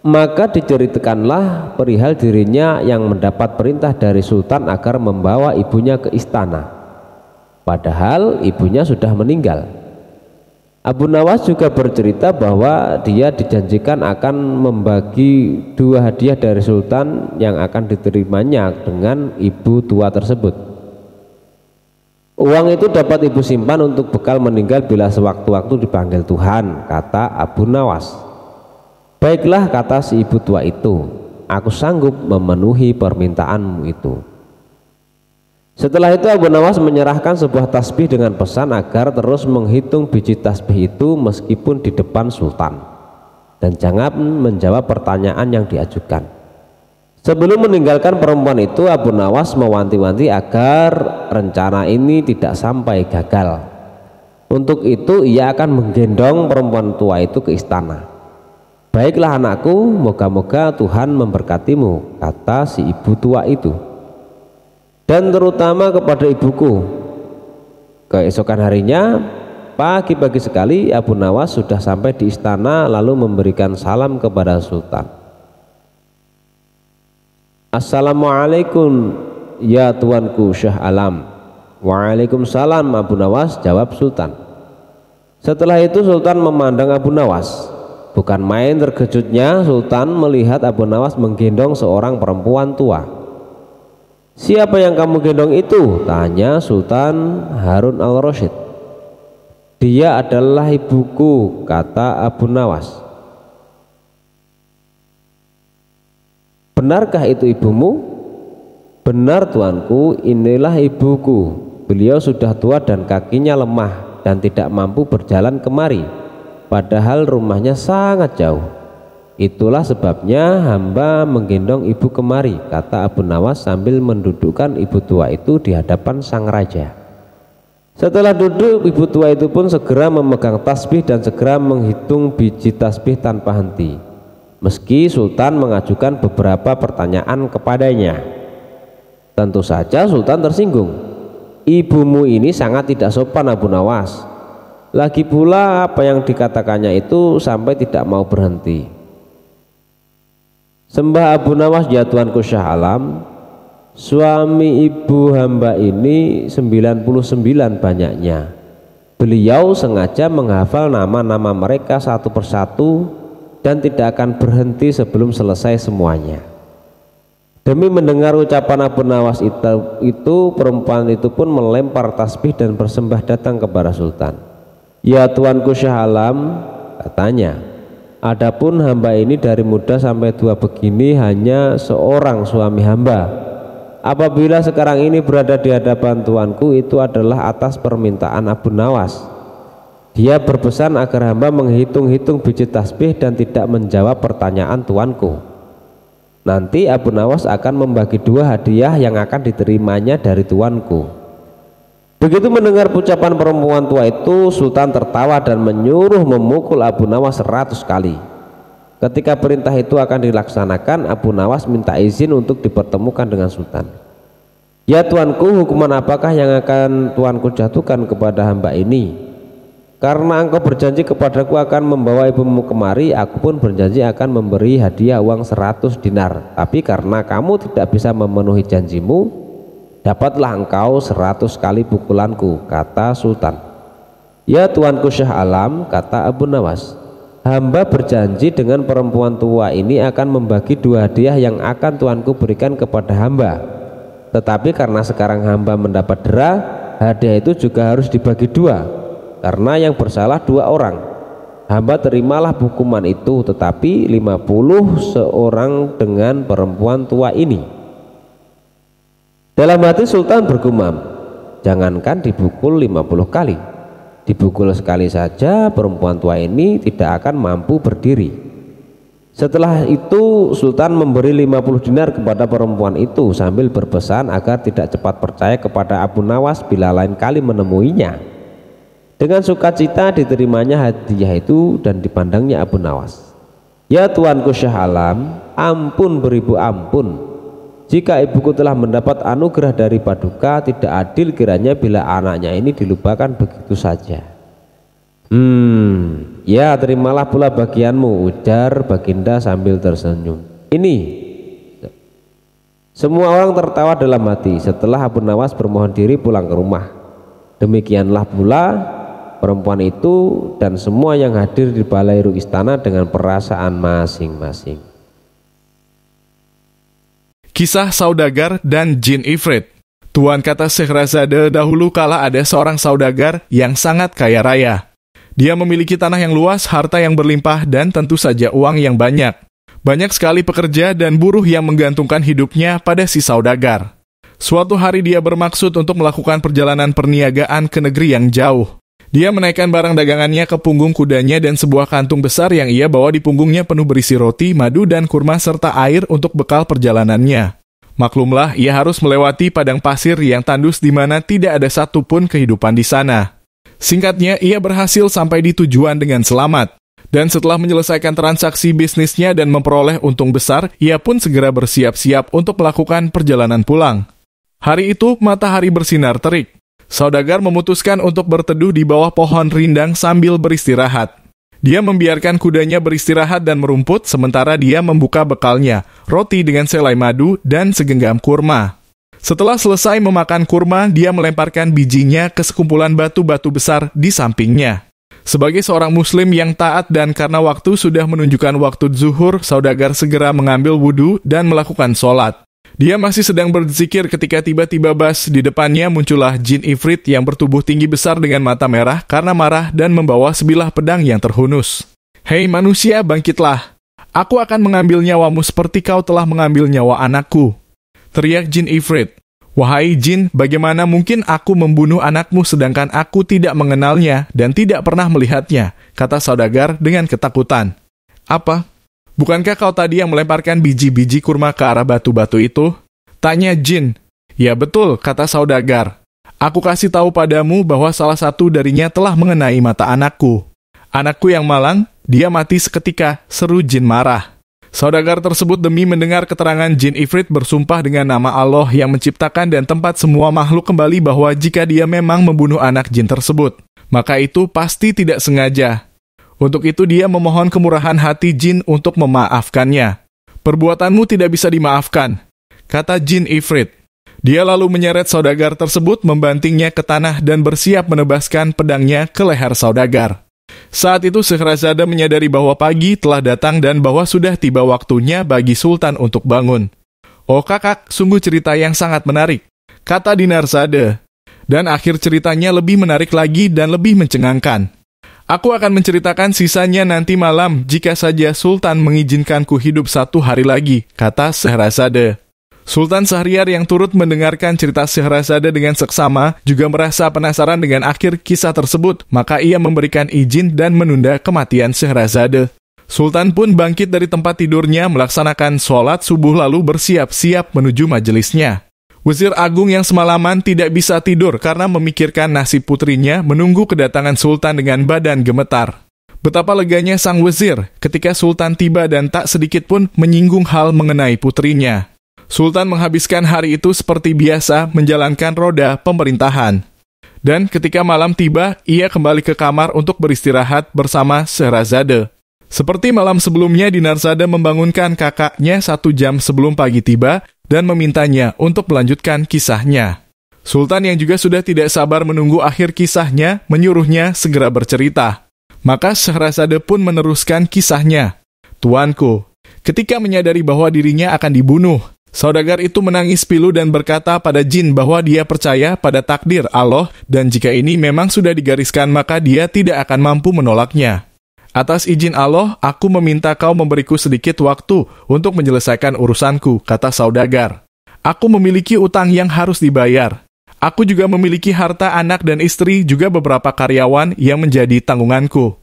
Maka diceritakanlah perihal dirinya yang mendapat perintah dari Sultan agar membawa ibunya ke istana, padahal ibunya sudah meninggal. Abu Nawas juga bercerita bahwa dia dijanjikan akan membagi 2 hadiah dari Sultan yang akan diterimanya dengan ibu tua tersebut. "Uang itu dapat ibu simpan untuk bekal meninggal bila sewaktu-waktu dipanggil Tuhan," kata Abu Nawas. "Baiklah," kata si ibu tua itu, "aku sanggup memenuhi permintaanmu itu." Setelah itu Abu Nawas menyerahkan sebuah tasbih dengan pesan agar terus menghitung biji tasbih itu meskipun di depan Sultan, dan jangan menjawab pertanyaan yang diajukan. Sebelum meninggalkan perempuan itu, Abu Nawas mewanti-wanti agar rencana ini tidak sampai gagal. Untuk itu ia akan menggendong perempuan tua itu ke istana. "Baiklah anakku, moga-moga Tuhan memberkatimu," kata si ibu tua itu, "dan terutama kepada ibuku." Keesokan harinya, pagi-pagi sekali Abu Nawas sudah sampai di istana lalu memberikan salam kepada Sultan. "Assalamualaikum ya tuanku Syah Alam." "Waalaikumsalam Abu Nawas," jawab Sultan. Setelah itu Sultan memandang Abu Nawas. Bukan main terkejutnya Sultan melihat Abu Nawas menggendong seorang perempuan tua. "Siapa yang kamu gendong itu?" tanya Sultan Harun al-Rasyid. "Dia adalah ibuku," kata Abu Nawas. "Benarkah itu ibumu?" "Benar tuanku, inilah ibuku. Beliau sudah tua dan kakinya lemah dan tidak mampu berjalan kemari, padahal rumahnya sangat jauh. Itulah sebabnya hamba menggendong ibu kemari," kata Abu Nawas sambil mendudukkan ibu tua itu di hadapan sang raja. Setelah duduk, ibu tua itu pun segera memegang tasbih dan segera menghitung biji tasbih tanpa henti, meski Sultan mengajukan beberapa pertanyaan kepadanya. Tentu saja Sultan tersinggung. "Ibumu ini sangat tidak sopan, Abu Nawas. Lagi pula apa yang dikatakannya itu sampai tidak mau berhenti." "Sembah Abu Nawas ya tuanku Syah Alam, suami ibu hamba ini 99 banyaknya. Beliau sengaja menghafal nama-nama mereka satu persatu dan tidak akan berhenti sebelum selesai semuanya." Demi mendengar ucapan Abu Nawas itu perempuan itu pun melempar tasbih dan bersembah datang kepada Sultan. "Ya tuanku Syah Alam," katanya, "adapun hamba ini dari muda sampai tua begini hanya seorang suami hamba. Apabila sekarang ini berada di hadapan tuanku itu adalah atas permintaan Abu Nawas. Dia berpesan agar hamba menghitung-hitung biji tasbih dan tidak menjawab pertanyaan tuanku. Nanti Abu Nawas akan membagi 2 hadiah yang akan diterimanya dari tuanku." Begitu mendengar ucapan perempuan tua itu, Sultan tertawa dan menyuruh memukul Abu Nawas 100 kali. Ketika perintah itu akan dilaksanakan, Abu Nawas minta izin untuk dipertemukan dengan Sultan. "Ya tuanku, hukuman apakah yang akan tuanku jatuhkan kepada hamba ini? Karena engkau berjanji kepadaku akan membawa ibumu kemari, aku pun berjanji akan memberi hadiah uang 100 dinar. Tapi karena kamu tidak bisa memenuhi janjimu, dapatlah engkau 100 kali pukulanku," kata Sultan. "Ya tuanku Syah Alam," kata Abu Nawas, "hamba berjanji dengan perempuan tua ini akan membagi 2 hadiah yang akan tuanku berikan kepada hamba. Tetapi karena sekarang hamba mendapat dera, hadiah itu juga harus dibagi 2. Karena yang bersalah 2 orang. Hamba terimalah hukuman itu, tetapi 50 seorang dengan perempuan tua ini." Dalam hati Sultan bergumam, jangankan dipukul 50 kali, dipukul sekali saja perempuan tua ini tidak akan mampu berdiri. Setelah itu Sultan memberi 50 dinar kepada perempuan itu sambil berpesan agar tidak cepat percaya kepada Abu Nawas bila lain kali menemuinya. Dengan sukacita diterimanya hadiah itu dan dipandangnya Abu Nawas. "Ya tuanku Syah Alam, ampun beribu ampun. Jika ibuku telah mendapat anugerah dari Paduka, tidak adil kiranya bila anaknya ini dilupakan begitu saja." "Ya terimalah pula bagianmu," ujar Baginda sambil tersenyum. "Ini." Semua orang tertawa dalam hati setelah Abu Nawas bermohon diri pulang ke rumah. Demikianlah pula perempuan itu dan semua yang hadir di balairu istana dengan perasaan masing-masing. Kisah saudagar dan jin ifrit. Tuan kata Syekhrazade, dahulu kala ada seorang saudagar yang sangat kaya raya. Dia memiliki tanah yang luas, harta yang berlimpah, dan tentu saja uang yang banyak. Banyak sekali pekerja dan buruh yang menggantungkan hidupnya pada si saudagar. Suatu hari dia bermaksud untuk melakukan perjalanan perniagaan ke negeri yang jauh. Dia menaikkan barang dagangannya ke punggung kudanya dan sebuah kantung besar yang ia bawa di punggungnya penuh berisi roti, madu, dan kurma serta air untuk bekal perjalanannya. Maklumlah, ia harus melewati padang pasir yang tandus di mana tidak ada satupun kehidupan di sana. Singkatnya, ia berhasil sampai di tujuan dengan selamat. Dan setelah menyelesaikan transaksi bisnisnya dan memperoleh untung besar, ia pun segera bersiap-siap untuk melakukan perjalanan pulang. Hari itu, matahari bersinar terik. Saudagar memutuskan untuk berteduh di bawah pohon rindang sambil beristirahat. Dia membiarkan kudanya beristirahat dan merumput, sementara dia membuka bekalnya, roti dengan selai madu dan segenggam kurma. Setelah selesai memakan kurma, dia melemparkan bijinya ke sekumpulan batu-batu besar di sampingnya. Sebagai seorang muslim yang taat dan karena waktu sudah menunjukkan waktu zuhur, saudagar segera mengambil wudhu dan melakukan sholat. Dia masih sedang berzikir ketika tiba-tiba bas di depannya muncullah jin ifrit yang bertubuh tinggi besar dengan mata merah karena marah dan membawa sebilah pedang yang terhunus. "Hei manusia, bangkitlah. Aku akan mengambil nyawamu seperti kau telah mengambil nyawa anakku," teriak jin ifrit. "Wahai jin, bagaimana mungkin aku membunuh anakmu sedangkan aku tidak mengenalnya dan tidak pernah melihatnya," kata saudagar dengan ketakutan. "Apa? Bukankah kau tadi yang melemparkan biji-biji kurma ke arah batu-batu itu?" tanya jin. "Ya betul," kata saudagar. "Aku kasih tahu padamu bahwa salah satu darinya telah mengenai mata anakku. Anakku yang malang, dia mati seketika," seru jin marah. Saudagar tersebut demi mendengar keterangan jin ifrit bersumpah dengan nama Allah yang menciptakan dan tempat semua makhluk kembali bahwa jika dia memang membunuh anak jin tersebut, maka itu pasti tidak sengaja. Untuk itu dia memohon kemurahan hati jin untuk memaafkannya. "Perbuatanmu tidak bisa dimaafkan," kata jin ifrit. Dia lalu menyeret saudagar tersebut, membantingnya ke tanah dan bersiap menebaskan pedangnya ke leher saudagar. Saat itu Scheherazade menyadari bahwa pagi telah datang dan bahwa sudah tiba waktunya bagi Sultan untuk bangun. "Oh kakak, sungguh cerita yang sangat menarik," kata Dinarzade. Dan akhir ceritanya lebih menarik lagi dan lebih mencengangkan. "Aku akan menceritakan sisanya nanti malam jika saja Sultan mengizinkanku hidup 1 hari lagi," kata Scheherazade. Sultan Syahriar yang turut mendengarkan cerita Scheherazade dengan seksama juga merasa penasaran dengan akhir kisah tersebut, maka ia memberikan izin dan menunda kematian Scheherazade. Sultan pun bangkit dari tempat tidurnya, melaksanakan sholat subuh lalu bersiap-siap menuju majelisnya. Wazir Agung yang semalaman tidak bisa tidur karena memikirkan nasib putrinya menunggu kedatangan Sultan dengan badan gemetar. Betapa leganya sang wazir ketika Sultan tiba dan tak sedikit pun menyinggung hal mengenai putrinya. Sultan menghabiskan hari itu seperti biasa menjalankan roda pemerintahan. Dan ketika malam tiba, ia kembali ke kamar untuk beristirahat bersama Scheherazade. Seperti malam sebelumnya, Dinarzade membangunkan kakaknya 1 jam sebelum pagi tiba dan memintanya untuk melanjutkan kisahnya. Sultan yang juga sudah tidak sabar menunggu akhir kisahnya, menyuruhnya segera bercerita. Maka Scheherazade pun meneruskan kisahnya. "Tuanku, ketika menyadari bahwa dirinya akan dibunuh, saudagar itu menangis pilu dan berkata pada jin bahwa dia percaya pada takdir Allah dan jika ini memang sudah digariskan maka dia tidak akan mampu menolaknya. Atas izin Allah, aku meminta kau memberiku sedikit waktu untuk menyelesaikan urusanku," kata saudagar. "Aku memiliki utang yang harus dibayar. Aku juga memiliki harta anak dan istri, juga beberapa karyawan yang menjadi tanggunganku.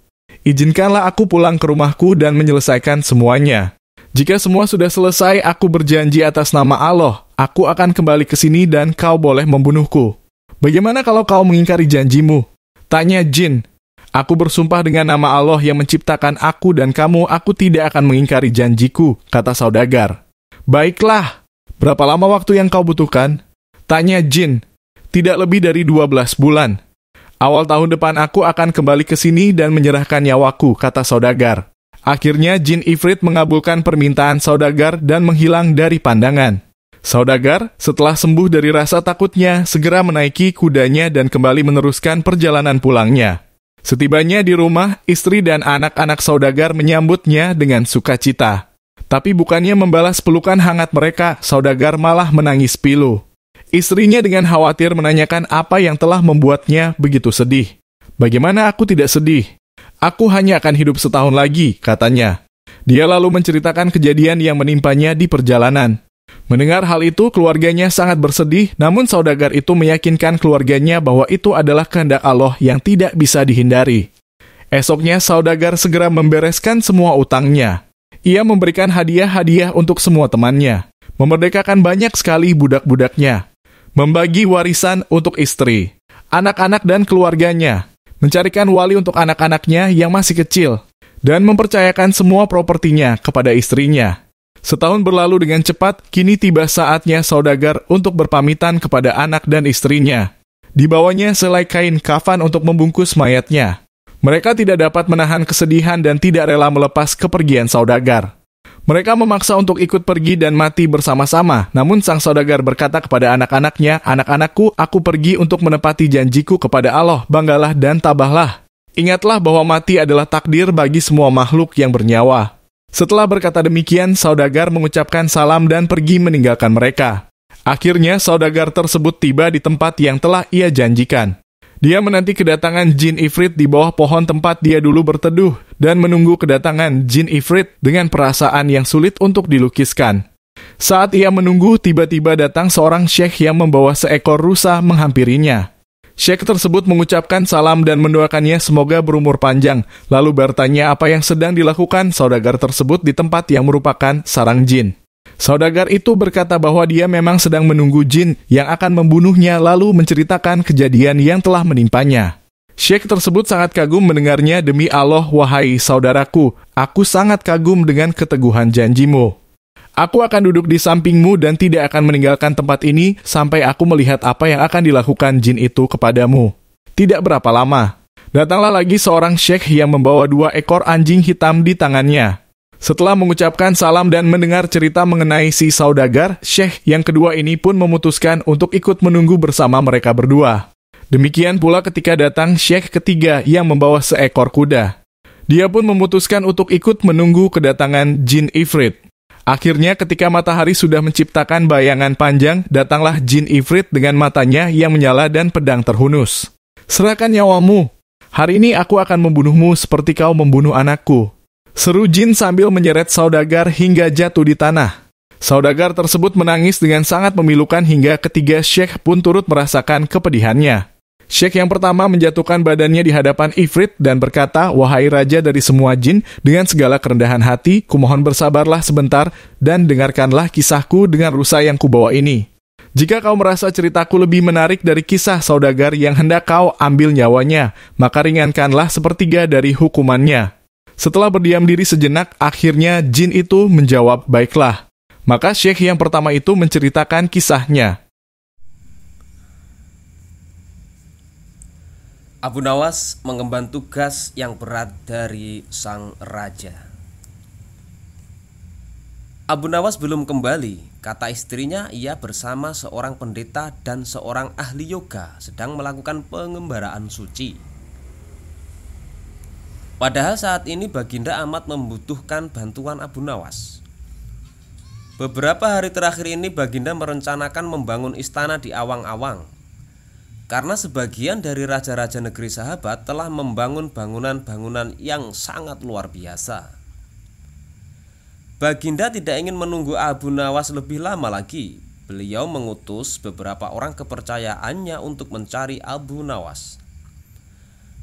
Izinkanlah aku pulang ke rumahku dan menyelesaikan semuanya. Jika semua sudah selesai, aku berjanji atas nama Allah, aku akan kembali ke sini dan kau boleh membunuhku. Bagaimana kalau kau mengingkari janjimu?" tanya jin. "Aku bersumpah dengan nama Allah yang menciptakan aku dan kamu, aku tidak akan mengingkari janjiku," kata saudagar. "Baiklah, berapa lama waktu yang kau butuhkan?" tanya jin. "Tidak lebih dari 12 bulan. Awal tahun depan aku akan kembali ke sini dan menyerahkan nyawaku," kata saudagar. Akhirnya jin ifrit mengabulkan permintaan saudagar dan menghilang dari pandangan. Saudagar, setelah sembuh dari rasa takutnya, segera menaiki kudanya dan kembali meneruskan perjalanan pulangnya. Setibanya di rumah, istri dan anak-anak saudagar menyambutnya dengan sukacita. Tapi bukannya membalas pelukan hangat mereka, saudagar malah menangis pilu. Istrinya dengan khawatir menanyakan apa yang telah membuatnya begitu sedih. "Bagaimana aku tidak sedih? Aku hanya akan hidup 1 tahun lagi," katanya. Dia lalu menceritakan kejadian yang menimpanya di perjalanan. Mendengar hal itu, keluarganya sangat bersedih, namun saudagar itu meyakinkan keluarganya bahwa itu adalah kehendak Allah yang tidak bisa dihindari. Esoknya, saudagar segera membereskan semua utangnya. Ia memberikan hadiah-hadiah untuk semua temannya, memerdekakan banyak sekali budak-budaknya, membagi warisan untuk istri, anak-anak dan keluarganya, mencarikan wali untuk anak-anaknya yang masih kecil, dan mempercayakan semua propertinya kepada istrinya. Setahun berlalu dengan cepat, kini tiba saatnya saudagar untuk berpamitan kepada anak dan istrinya. Dibawanya selai kain kafan untuk membungkus mayatnya. Mereka tidak dapat menahan kesedihan dan tidak rela melepas kepergian saudagar. Mereka memaksa untuk ikut pergi dan mati bersama-sama, namun sang saudagar berkata kepada anak-anaknya, "Anak-anakku, aku pergi untuk menepati janjiku kepada Allah, banggalah dan tabahlah. Ingatlah bahwa mati adalah takdir bagi semua makhluk yang bernyawa. Setelah berkata demikian, saudagar mengucapkan salam dan pergi meninggalkan mereka. Akhirnya, saudagar tersebut tiba di tempat yang telah ia janjikan. Dia menanti kedatangan jin ifrit di bawah pohon tempat dia dulu berteduh dan menunggu kedatangan jin ifrit dengan perasaan yang sulit untuk dilukiskan. Saat ia menunggu, tiba-tiba datang seorang syekh yang membawa seekor rusa menghampirinya. Syekh tersebut mengucapkan salam dan mendoakannya semoga berumur panjang, lalu bertanya apa yang sedang dilakukan saudagar tersebut di tempat yang merupakan sarang jin. Saudagar itu berkata bahwa dia memang sedang menunggu jin yang akan membunuhnya lalu menceritakan kejadian yang telah menimpanya. Syekh tersebut sangat kagum mendengarnya. Demi Allah, wahai saudaraku, aku sangat kagum dengan keteguhan janjimu. Aku akan duduk di sampingmu dan tidak akan meninggalkan tempat ini sampai aku melihat apa yang akan dilakukan jin itu kepadamu. Tidak berapa lama, datanglah lagi seorang syekh yang membawa 2 ekor anjing hitam di tangannya. Setelah mengucapkan salam dan mendengar cerita mengenai si saudagar, syekh yang kedua ini pun memutuskan untuk ikut menunggu bersama mereka berdua. Demikian pula ketika datang syekh ketiga yang membawa seekor kuda. Dia pun memutuskan untuk ikut menunggu kedatangan jin ifrit. Akhirnya ketika matahari sudah menciptakan bayangan panjang, datanglah jin ifrit dengan matanya yang menyala dan pedang terhunus. Serahkan nyawamu. Hari ini aku akan membunuhmu seperti kau membunuh anakku. Seru jin sambil menyeret saudagar hingga jatuh di tanah. Saudagar tersebut menangis dengan sangat memilukan hingga ketiga syekh pun turut merasakan kepedihannya. Syekh yang pertama menjatuhkan badannya di hadapan ifrit dan berkata, wahai raja dari semua jin, dengan segala kerendahan hati, kumohon bersabarlah sebentar dan dengarkanlah kisahku dengan rusa yang kubawa ini. Jika kau merasa ceritaku lebih menarik dari kisah saudagar yang hendak kau ambil nyawanya, maka ringankanlah sepertiga dari hukumannya. Setelah berdiam diri sejenak, akhirnya jin itu menjawab, baiklah. Maka syekh yang pertama itu menceritakan kisahnya. Abu Nawas mengemban tugas yang berat dari sang raja. Abu Nawas belum kembali, kata istrinya ia bersama seorang pendeta dan seorang ahli yoga sedang melakukan pengembaraan suci. Padahal saat ini Baginda amat membutuhkan bantuan Abu Nawas. Beberapa hari terakhir ini Baginda merencanakan membangun istana di awang-awang. Karena sebagian dari raja-raja negeri sahabat telah membangun bangunan-bangunan yang sangat luar biasa. Baginda tidak ingin menunggu Abu Nawas lebih lama lagi. Beliau mengutus beberapa orang kepercayaannya untuk mencari Abu Nawas.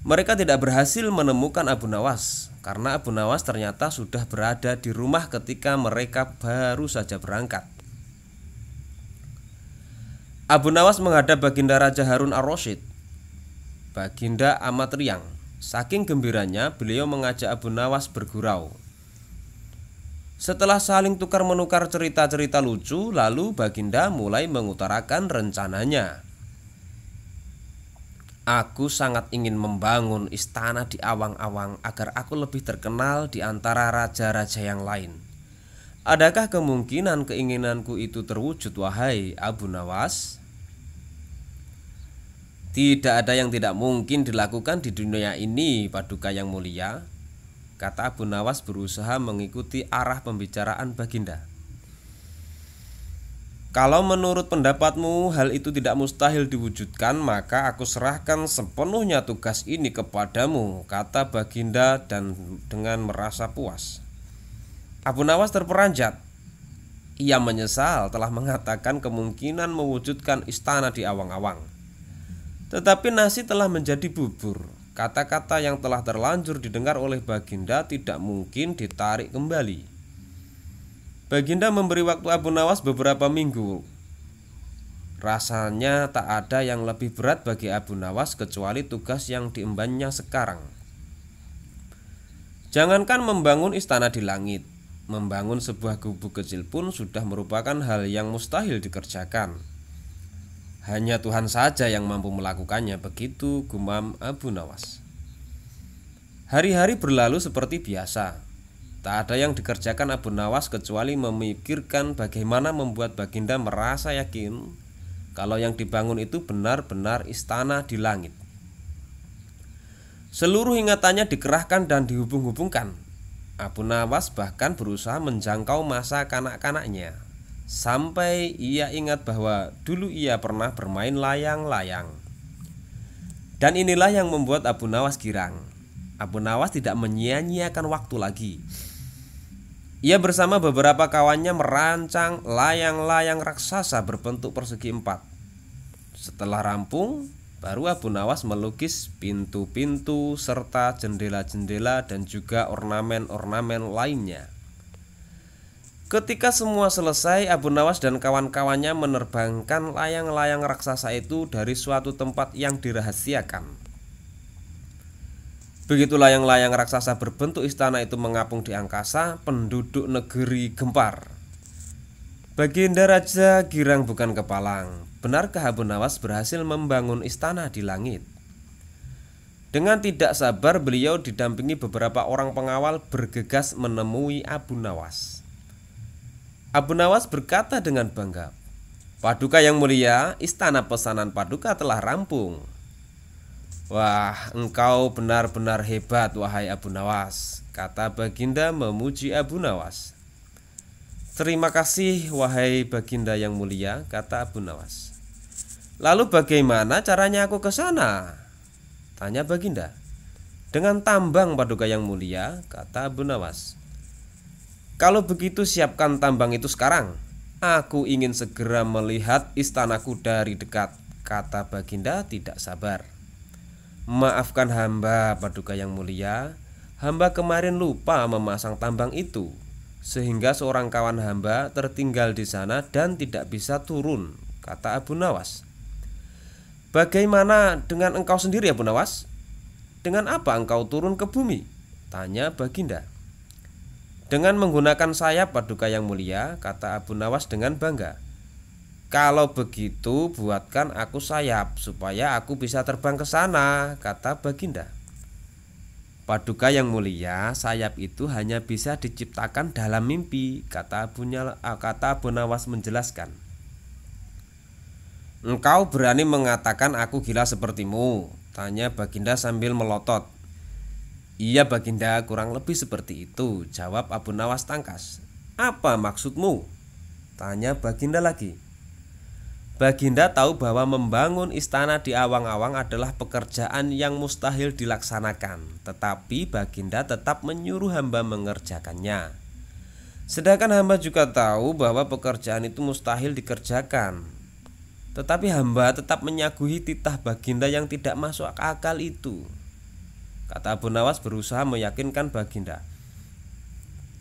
Mereka tidak berhasil menemukan Abu Nawas karena Abu Nawas ternyata sudah berada di rumah ketika mereka baru saja berangkat. Abu Nawas menghadap Baginda Raja Harun ar-Rasyid. Baginda amat riang. Saking gembiranya, beliau mengajak Abu Nawas bergurau. Setelah saling tukar-menukar cerita-cerita lucu, lalu Baginda mulai mengutarakan rencananya. Aku sangat ingin membangun istana di awang-awang agar aku lebih terkenal di antara raja-raja yang lain. Adakah kemungkinan keinginanku itu terwujud, wahai Abu Nawas? Tidak ada yang tidak mungkin dilakukan di dunia ini, Paduka yang mulia, kata Abu Nawas berusaha mengikuti arah pembicaraan Baginda. Kalau menurut pendapatmu hal itu tidak mustahil diwujudkan, maka aku serahkan sepenuhnya tugas ini kepadamu, kata Baginda dan dengan merasa puas. Abu Nawas terperanjat. Ia menyesal telah mengatakan kemungkinan mewujudkan istana di awang-awang. Tetapi nasi telah menjadi bubur. Kata-kata yang telah terlanjur didengar oleh Baginda tidak mungkin ditarik kembali. Baginda memberi waktu Abu Nawas beberapa minggu. Rasanya tak ada yang lebih berat bagi Abu Nawas kecuali tugas yang diembannya sekarang. Jangankan membangun istana di langit, membangun sebuah gubuk kecil pun sudah merupakan hal yang mustahil dikerjakan. Hanya Tuhan saja yang mampu melakukannya, begitu gumam Abu Nawas. Hari-hari berlalu seperti biasa. Tak ada yang dikerjakan Abu Nawas kecuali memikirkan bagaimana membuat Baginda merasa yakin kalau yang dibangun itu benar-benar istana di langit. Seluruh ingatannya dikerahkan dan dihubung-hubungkan. Abu Nawas bahkan berusaha menjangkau masa kanak-kanaknya, sampai ia ingat bahwa dulu ia pernah bermain layang-layang. Dan inilah yang membuat Abu Nawas girang. Abu Nawas tidak menyia-nyiakan waktu lagi. Ia bersama beberapa kawannya merancang layang-layang raksasa berbentuk persegi 4. Setelah rampung, baru Abu Nawas melukis pintu-pintu serta jendela-jendela dan juga ornamen-ornamen lainnya. Ketika semua selesai, Abu Nawas dan kawan-kawannya menerbangkan layang-layang raksasa itu dari suatu tempat yang dirahasiakan. Begitu layang-layang raksasa berbentuk istana itu mengapung di angkasa, penduduk negeri gempar. Baginda Raja girang bukan kepalang. Benarkah Abu Nawas berhasil membangun istana di langit? Dengan tidak sabar beliau didampingi beberapa orang pengawal bergegas menemui Abu Nawas. Abu Nawas berkata dengan bangga, "Paduka yang mulia, istana pesanan Paduka telah rampung." "Wah, engkau benar-benar hebat, wahai Abu Nawas," kata Baginda memuji Abu Nawas. "Terima kasih, wahai Baginda yang mulia," kata Abu Nawas. "Lalu bagaimana caranya aku ke sana?" tanya Baginda. "Dengan tambang, Paduka yang mulia," kata Abu Nawas. "Kalau begitu siapkan tambang itu sekarang. Aku ingin segera melihat istanaku dari dekat," kata Baginda tidak sabar. "Maafkan hamba, Paduka yang mulia. Hamba kemarin lupa memasang tambang itu, sehingga seorang kawan hamba tertinggal di sana dan tidak bisa turun," kata Abu Nawas. "Bagaimana dengan engkau sendiri, Abu Nawas? Dengan apa engkau turun ke bumi?" tanya Baginda. "Dengan menggunakan sayap, Paduka yang mulia," kata Abu Nawas dengan bangga. "Kalau begitu buatkan aku sayap supaya aku bisa terbang ke sana," kata Baginda. "Paduka yang mulia, sayap itu hanya bisa diciptakan dalam mimpi," kata Abu Nawas menjelaskan. "Engkau berani mengatakan aku gila sepertimu?" tanya Baginda sambil melotot. "Iya Baginda, kurang lebih seperti itu," jawab Abu Nawas tangkas. "Apa maksudmu?" tanya Baginda lagi. Baginda tahu bahwa membangun istana di awang-awang adalah pekerjaan yang mustahil dilaksanakan, tetapi Baginda tetap menyuruh hamba mengerjakannya. Sedangkan hamba juga tahu bahwa pekerjaan itu mustahil dikerjakan, tetapi hamba tetap menyaguhi titah Baginda yang tidak masuk akal itu. Kata Abu Nawas berusaha meyakinkan Baginda.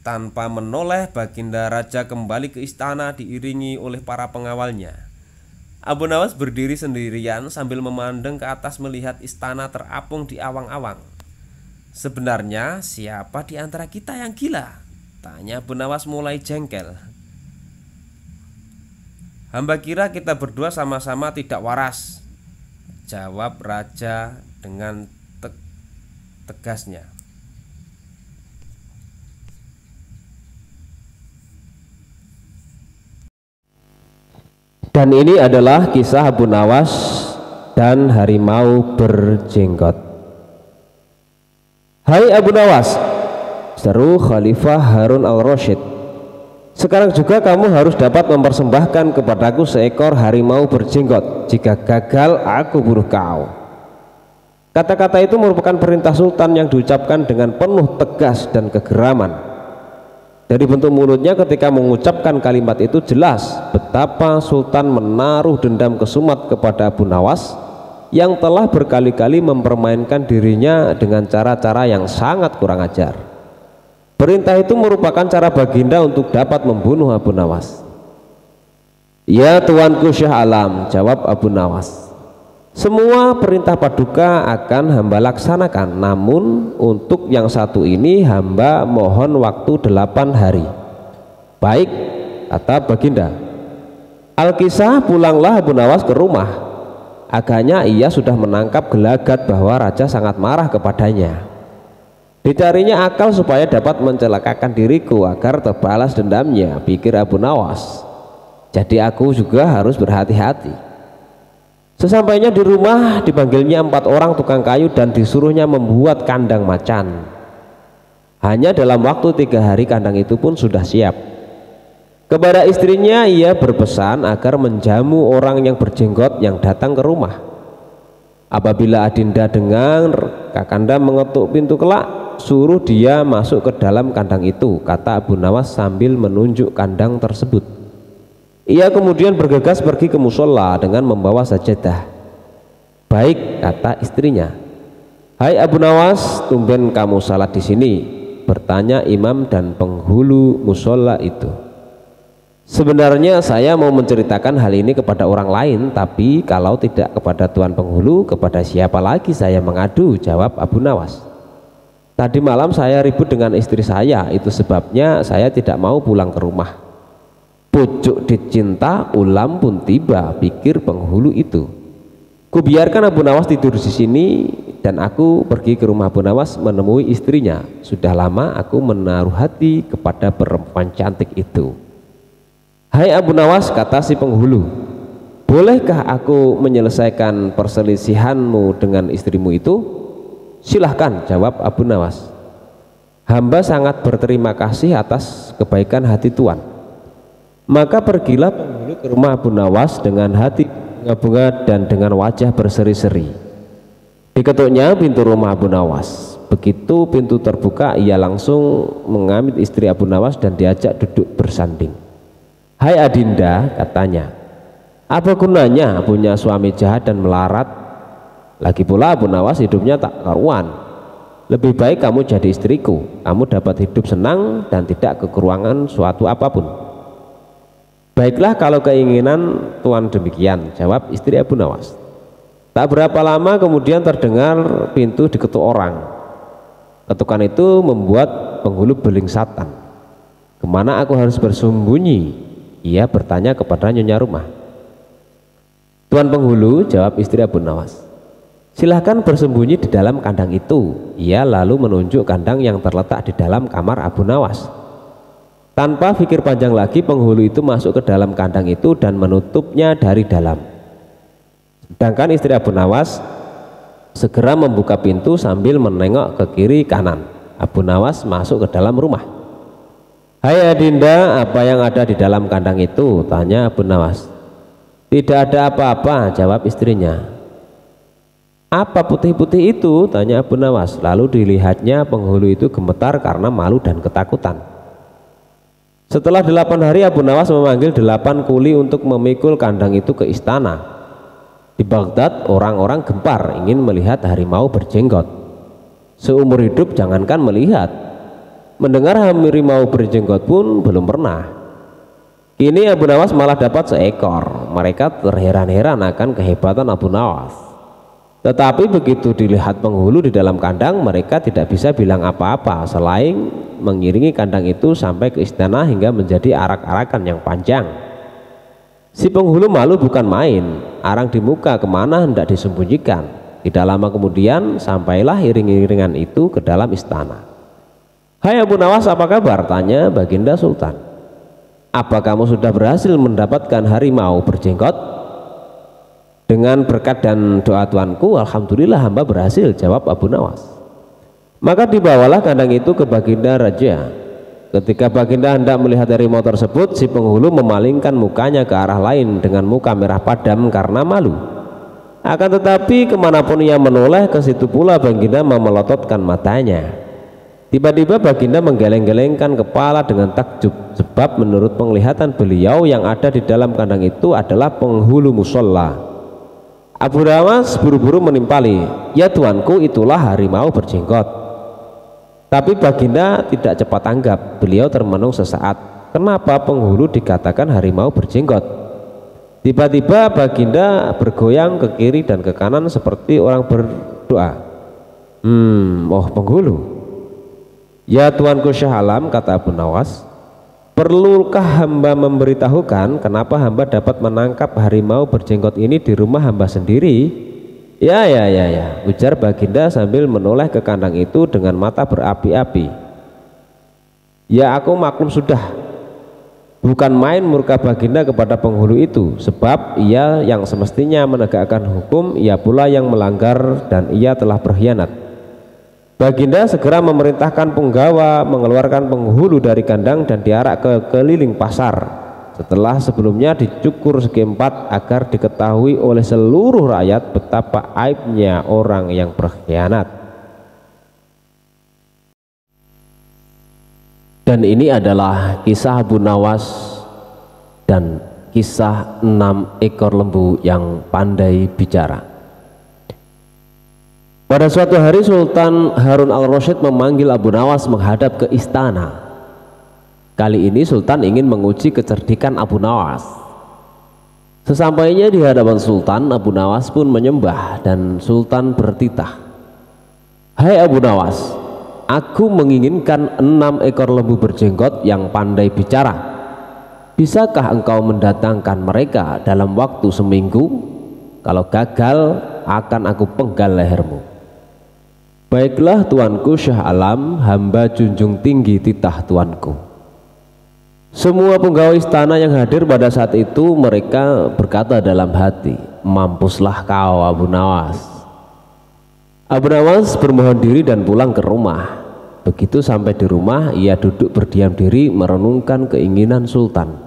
Tanpa menoleh, Baginda Raja kembali ke istana diiringi oleh para pengawalnya. Abu Nawas berdiri sendirian sambil memandang ke atas melihat istana terapung di awang-awang. "Sebenarnya siapa di antara kita yang gila?" tanya Abu Nawas mulai jengkel. "Hamba kira kita berdua sama-sama tidak waras," jawab Raja dengan tegasnya. Dan ini adalah kisah Abu Nawas dan harimau berjenggot. "Hai Abu Nawas," seru Khalifah Harun al-Rasyid, "sekarang juga kamu harus dapat mempersembahkan kepadaku seekor harimau berjenggot. Jika gagal, aku bunuh kau." Kata-kata itu merupakan perintah sultan yang diucapkan dengan penuh tegas dan kegeraman. Dari bentuk mulutnya ketika mengucapkan kalimat itu jelas betapa sultan menaruh dendam kesumat kepada Abu Nawas yang telah berkali-kali mempermainkan dirinya dengan cara-cara yang sangat kurang ajar. Perintah itu merupakan cara Baginda untuk dapat membunuh Abu Nawas. "Ya tuanku Syah Alam," jawab Abu Nawas, "semua perintah Paduka akan hamba laksanakan, namun untuk yang satu ini hamba mohon waktu 8 hari. "Baik," kata Baginda. Alkisah pulanglah Abu Nawas ke rumah. Agaknya ia sudah menangkap gelagat bahwa raja sangat marah kepadanya. Dicarinya akal supaya dapat mencelakakan diriku agar terbalas dendamnya, pikir Abu Nawas. Jadi aku juga harus berhati-hati. Sesampainya di rumah, dipanggilnya 4 orang tukang kayu dan disuruhnya membuat kandang macan. Hanya dalam waktu 3 hari kandang itu pun sudah siap. Kepada istrinya ia berpesan agar menjamu orang yang berjenggot yang datang ke rumah. Apabila Adinda dengar Kakanda mengetuk pintu kelak, suruh dia masuk ke dalam kandang itu, kata Abu Nawas sambil menunjuk kandang tersebut. Ia kemudian bergegas pergi ke musola dengan membawa sajadah. Baik, kata istrinya. Hai Abu Nawas, tumben kamu salat di sini, bertanya imam dan penghulu musola itu. Sebenarnya saya mau menceritakan hal ini kepada orang lain, tapi kalau tidak kepada tuan penghulu, kepada siapa lagi saya mengadu, jawab Abu Nawas. Tadi malam saya ribut dengan istri saya, itu sebabnya saya tidak mau pulang ke rumah. Pucuk dicinta, ulam pun tiba, pikir penghulu itu. Kubiarkan Abu Nawas tidur di sini dan aku pergi ke rumah Abu Nawas menemui istrinya. Sudah lama aku menaruh hati kepada perempuan cantik itu. Hai Abu Nawas, kata si penghulu, bolehkah aku menyelesaikan perselisihanmu dengan istrimu itu? Silahkan, jawab Abu Nawas. Hamba sangat berterima kasih atas kebaikan hati tuan. Maka pergilah penghulu ke rumah Abu Nawas dengan hati bunga-bunga dan dengan wajah berseri-seri. Diketuknya pintu rumah Abu Nawas. Begitu pintu terbuka, ia langsung mengambil istri Abu Nawas dan diajak duduk bersanding. Hai Adinda, katanya, apa gunanya punya suami jahat dan melarat? Lagi pula Abu Nawas hidupnya tak karuan. Lebih baik kamu jadi istriku, kamu dapat hidup senang dan tidak kekurangan suatu apapun. Baiklah kalau keinginan tuan demikian, jawab istri Abu Nawas. Tak berapa lama kemudian terdengar pintu diketuk orang. Ketukan itu membuat penghulu beling satan. Kemana aku harus bersembunyi? Ia bertanya kepada nyonya rumah. Tuan penghulu, jawab istri Abu Nawas, silahkan bersembunyi di dalam kandang itu. Ia lalu menunjuk kandang yang terletak di dalam kamar Abu Nawas. Tanpa pikir panjang lagi, penghulu itu masuk ke dalam kandang itu dan menutupnya dari dalam. Sedangkan istri Abu Nawas segera membuka pintu sambil menengok ke kiri kanan. Abu Nawas masuk ke dalam rumah. Hai Adinda, apa yang ada di dalam kandang itu? Tanya Abu Nawas. Tidak ada apa-apa, jawab istrinya. Apa putih-putih itu? Tanya Abu Nawas. Lalu dilihatnya penghulu itu gemetar karena malu dan ketakutan. Setelah 8 hari Abu Nawas memanggil 8 kuli untuk memikul kandang itu ke istana. Di Baghdad orang-orang gempar ingin melihat harimau berjenggot. Seumur hidup jangankan melihat, mendengar harimau berjenggot pun belum pernah. Kini Abu Nawas malah dapat seekor. Mereka terheran-heran akan kehebatan Abu Nawas. Tetapi begitu dilihat penghulu di dalam kandang, mereka tidak bisa bilang apa-apa selain mengiringi kandang itu sampai ke istana hingga menjadi arak-arakan yang panjang. Si penghulu malu bukan main, arang di muka kemana hendak disembunyikan. Tidak lama kemudian sampailah iring-iringan itu ke dalam istana. Hai Abu Nawas, apa kabar? Tanya Baginda Sultan. Apa kamu sudah berhasil mendapatkan harimau berjenggot? Dengan berkat dan doa tuanku, alhamdulillah hamba berhasil, jawab Abu Nawas. Maka dibawalah kandang itu ke Baginda Raja. Ketika Baginda hendak melihat harimau tersebut, si penghulu memalingkan mukanya ke arah lain dengan muka merah padam karena malu. Akan tetapi kemanapun ia menoleh, ke situ pula Baginda memelototkan matanya. Tiba-tiba Baginda menggeleng-gelengkan kepala dengan takjub, sebab menurut penglihatan beliau yang ada di dalam kandang itu adalah penghulu musola. Abu Nawas buru-buru menimpali, ya tuanku, itulah harimau berjenggot. Tapi Baginda tidak cepat tanggap, beliau termenung sesaat. Kenapa penghulu dikatakan harimau berjenggot? Tiba-tiba Baginda bergoyang ke kiri dan ke kanan seperti orang berdoa. Oh penghulu. Ya tuanku Syah Alam, kata Abu Nawas, perlukah hamba memberitahukan kenapa hamba dapat menangkap harimau berjenggot ini di rumah hamba sendiri? Ya, ujar Baginda sambil menoleh ke kandang itu dengan mata berapi-api. Ya aku maklum sudah. Bukan main murka baginda kepada penghulu itu, sebab ia yang semestinya menegakkan hukum, ia pula yang melanggar dan ia telah berkhianat. Baginda segera memerintahkan penggawa mengeluarkan penghulu dari kandang dan diarak ke keliling pasar, setelah sebelumnya dicukur segi empat agar diketahui oleh seluruh rakyat betapa aibnya orang yang berkhianat. Dan ini adalah kisah Abu Nawas dan kisah 6 ekor lembu yang pandai bicara. Pada suatu hari Sultan Harun al-Rasyid memanggil Abu Nawas menghadap ke istana. Kali ini Sultan ingin menguji kecerdikan Abu Nawas. Sesampainya di hadapan Sultan, Abu Nawas pun menyembah dan Sultan bertitah, "Hai Abu Nawas, aku menginginkan 6 ekor lembu berjenggot yang pandai bicara. Bisakah engkau mendatangkan mereka dalam waktu seminggu? Kalau gagal, akan aku penggal lehermu." "Baiklah tuanku Syah Alam, hamba junjung tinggi titah tuanku." Semua penggawa istana yang hadir pada saat itu mereka berkata dalam hati, "Mampuslah kau Abu Nawas." Abu Nawas bermohon diri dan pulang ke rumah. Begitu sampai di rumah, ia duduk berdiam diri merenungkan keinginan Sultan.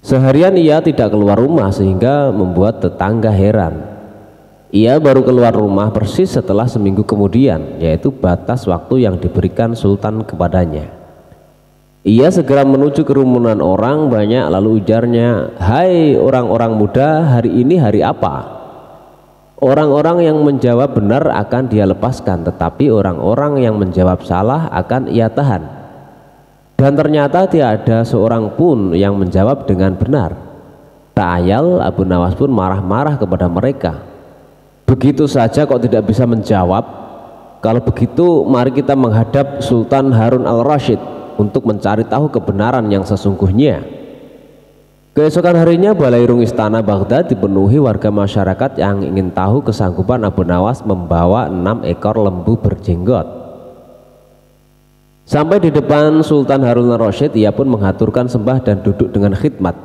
Seharian ia tidak keluar rumah sehingga membuat tetangga heran. Ia baru keluar rumah persis setelah seminggu kemudian, yaitu batas waktu yang diberikan Sultan kepadanya. Ia segera menuju kerumunan orang banyak lalu ujarnya, "Hai orang-orang muda, hari ini hari apa?" Orang-orang yang menjawab benar akan dia lepaskan, tetapi orang-orang yang menjawab salah akan ia tahan. Dan ternyata tidak ada seorang pun yang menjawab dengan benar. Tak ayal Abu Nawas pun marah-marah kepada mereka. "Begitu saja kok tidak bisa menjawab? Kalau begitu mari kita menghadap Sultan Harun al-Rasyid untuk mencari tahu kebenaran yang sesungguhnya." Keesokan harinya balairung istana Baghdad dipenuhi warga masyarakat yang ingin tahu kesanggupan Abu Nawas membawa 6 ekor lembu berjenggot. Sampai di depan Sultan Harun al-Rasyid, ia pun mengaturkan sembah dan duduk dengan khidmat.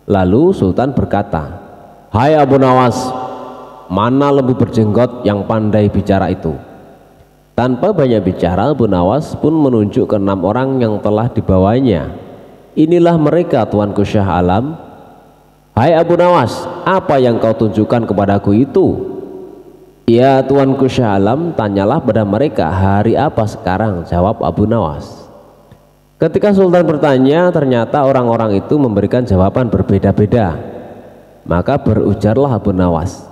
Lalu Sultan berkata, "Hai Abu Nawas, mana lembu berjenggot yang pandai bicara itu?" Tanpa banyak bicara, Abu Nawas pun menunjuk ke 6 orang yang telah dibawanya. "Inilah mereka tuanku Syah Alam." "Hai Abu Nawas, apa yang kau tunjukkan kepadaku itu?" "Ya tuanku Syah Alam, tanyalah pada mereka hari apa sekarang," jawab Abu Nawas. Ketika Sultan bertanya, ternyata orang-orang itu memberikan jawaban berbeda-beda. Maka berujarlah Abu Nawas,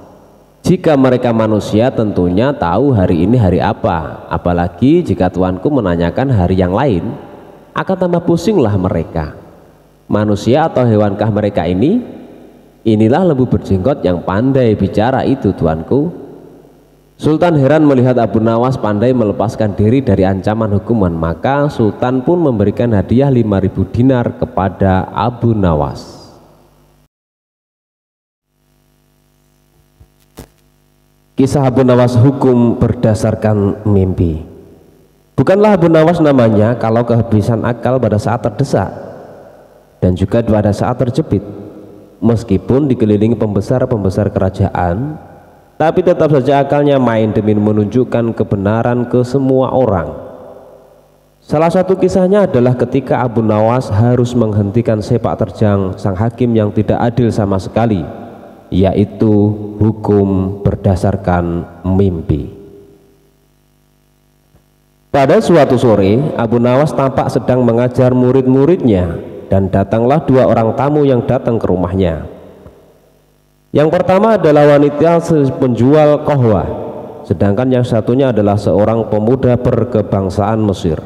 "Jika mereka manusia tentunya tahu hari ini hari apa, apalagi jika tuanku menanyakan hari yang lain, akan tambah pusinglah mereka. Manusia atau hewankah mereka ini? Inilah lembu berjenggot yang pandai bicara itu tuanku." Sultan heran melihat Abu Nawas pandai melepaskan diri dari ancaman hukuman, maka Sultan pun memberikan hadiah 5.000 dinar kepada Abu Nawas. Kisah Abu Nawas hukum berdasarkan mimpi. Bukanlah Abu Nawas namanya kalau kehabisan akal pada saat terdesak dan juga pada saat terjepit. Meskipun dikelilingi pembesar-pembesar kerajaan, tapi tetap saja akalnya main demi menunjukkan kebenaran ke semua orang. Salah satu kisahnya adalah ketika Abu Nawas harus menghentikan sepak terjang sang hakim yang tidak adil sama sekali, yaitu hukum berdasarkan mimpi. Pada suatu sore, Abu Nawas tampak sedang mengajar murid-muridnya dan datanglah 2 orang tamu yang datang ke rumahnya. Yang pertama adalah wanita penjual qahwah, sedangkan yang satunya adalah seorang pemuda berkebangsaan Mesir.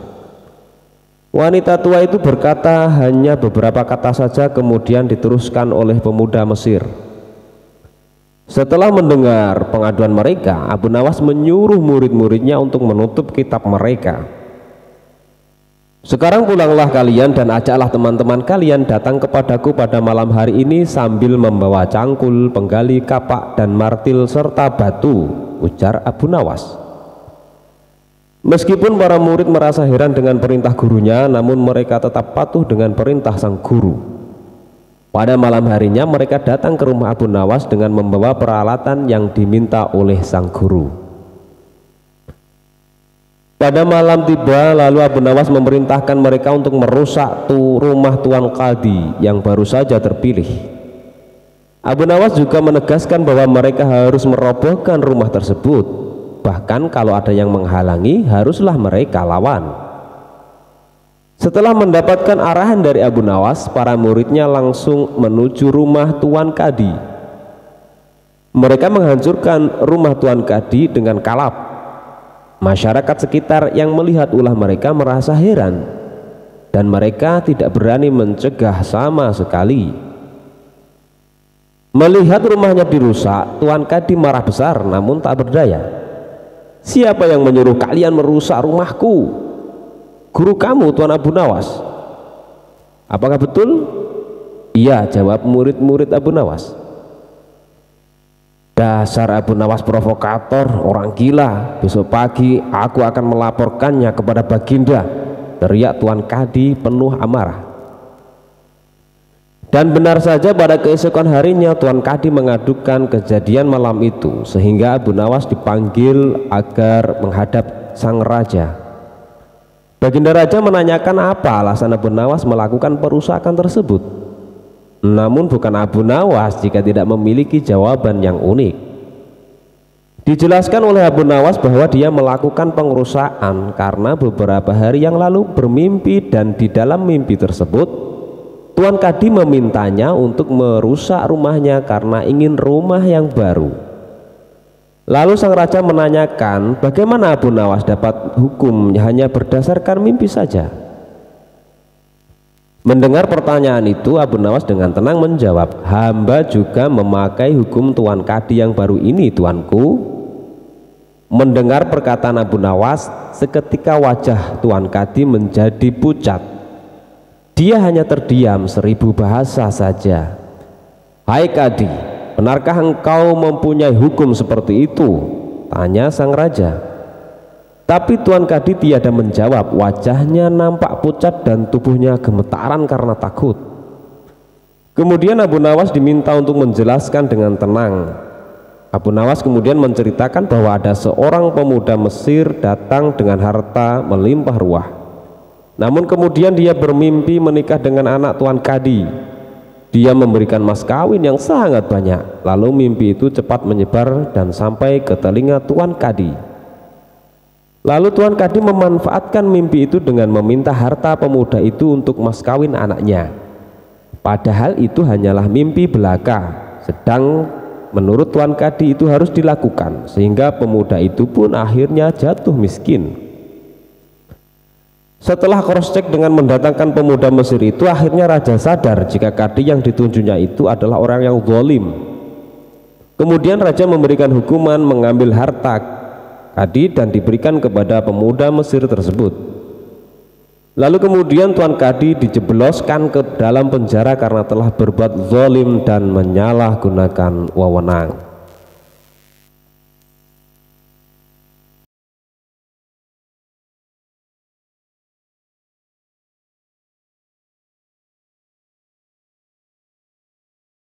Wanita tua itu berkata hanya beberapa kata saja, kemudian diteruskan oleh pemuda Mesir. Setelah mendengar pengaduan mereka, Abu Nawas menyuruh murid-muridnya untuk menutup kitab mereka. "Sekarang pulanglah kalian dan ajaklah teman-teman kalian datang kepadaku pada malam hari ini sambil membawa cangkul, penggali, kapak, dan martil serta batu," ujar Abu Nawas. Meskipun para murid merasa heran dengan perintah gurunya, namun mereka tetap patuh dengan perintah sang guru. Pada malam harinya mereka datang ke rumah Abu Nawas dengan membawa peralatan yang diminta oleh sang guru. Pada malam tiba, lalu Abu Nawas memerintahkan mereka untuk merusak rumah Tuan Qadi yang baru saja terpilih. Abu Nawas juga menegaskan bahwa mereka harus merobohkan rumah tersebut. Bahkan kalau ada yang menghalangi, haruslah mereka lawan. Setelah mendapatkan arahan dari Abu Nawas, para muridnya langsung menuju rumah Tuan Qadi. Mereka menghancurkan rumah Tuan Qadi dengan kalap. Masyarakat sekitar yang melihat ulah mereka merasa heran, dan mereka tidak berani mencegah sama sekali. Melihat rumahnya dirusak, Tuan Qadi marah besar, namun tak berdaya. "Siapa yang menyuruh kalian merusak rumahku?" "Guru kamu, Tuan Abu Nawas." "Apakah betul?" "Iya," jawab murid-murid Abu Nawas. "Dasar Abu Nawas provokator, orang gila. Besok pagi aku akan melaporkannya kepada Baginda," teriak Tuan Qadi penuh amarah. Dan benar saja pada keesokan harinya Tuan Qadi mengadukan kejadian malam itu, sehingga Abu Nawas dipanggil agar menghadap sang raja. Baginda raja menanyakan apa alasan Abu Nawas melakukan perusakan tersebut. Namun bukan Abu Nawas jika tidak memiliki jawaban yang unik. Dijelaskan oleh Abu Nawas bahwa dia melakukan pengerusakan karena beberapa hari yang lalu bermimpi, dan di dalam mimpi tersebut Tuan Qadi memintanya untuk merusak rumahnya karena ingin rumah yang baru. Lalu sang raja menanyakan bagaimana Abu Nawas dapat hukum hanya berdasarkan mimpi saja. Mendengar pertanyaan itu, Abu Nawas dengan tenang menjawab, "Hamba juga memakai hukum Tuan Qadi yang baru ini, tuanku." Mendengar perkataan Abu Nawas, seketika wajah Tuan Qadi menjadi pucat. Dia hanya terdiam 1000 bahasa saja. "Hai Qadi, benarkah engkau mempunyai hukum seperti itu?" tanya sang raja. Tapi Tuan Qadi tiada menjawab. Wajahnya nampak pucat dan tubuhnya gemetaran karena takut. Kemudian Abu Nawas diminta untuk menjelaskan dengan tenang. Abu Nawas kemudian menceritakan bahwa ada seorang pemuda Mesir datang dengan harta melimpah ruah. Namun kemudian dia bermimpi menikah dengan anak Tuan Qadi. Dia memberikan mas kawin yang sangat banyak. Lalu mimpi itu cepat menyebar dan sampai ke telinga Tuan Qadi. Lalu Tuan Qadi memanfaatkan mimpi itu dengan meminta harta pemuda itu untuk mas kawin anaknya. Padahal itu hanyalah mimpi belaka. Sedang menurut Tuan Qadi itu harus dilakukan, sehingga pemuda itu pun akhirnya jatuh miskin. Setelah cross check dengan mendatangkan pemuda Mesir itu, akhirnya raja sadar jika Qadi yang ditunjuknya itu adalah orang yang zalim. Kemudian raja memberikan hukuman mengambil harta Qadi dan diberikan kepada pemuda Mesir tersebut. Lalu kemudian Tuan Qadi dijebloskan ke dalam penjara karena telah berbuat zalim dan menyalahgunakan wewenang.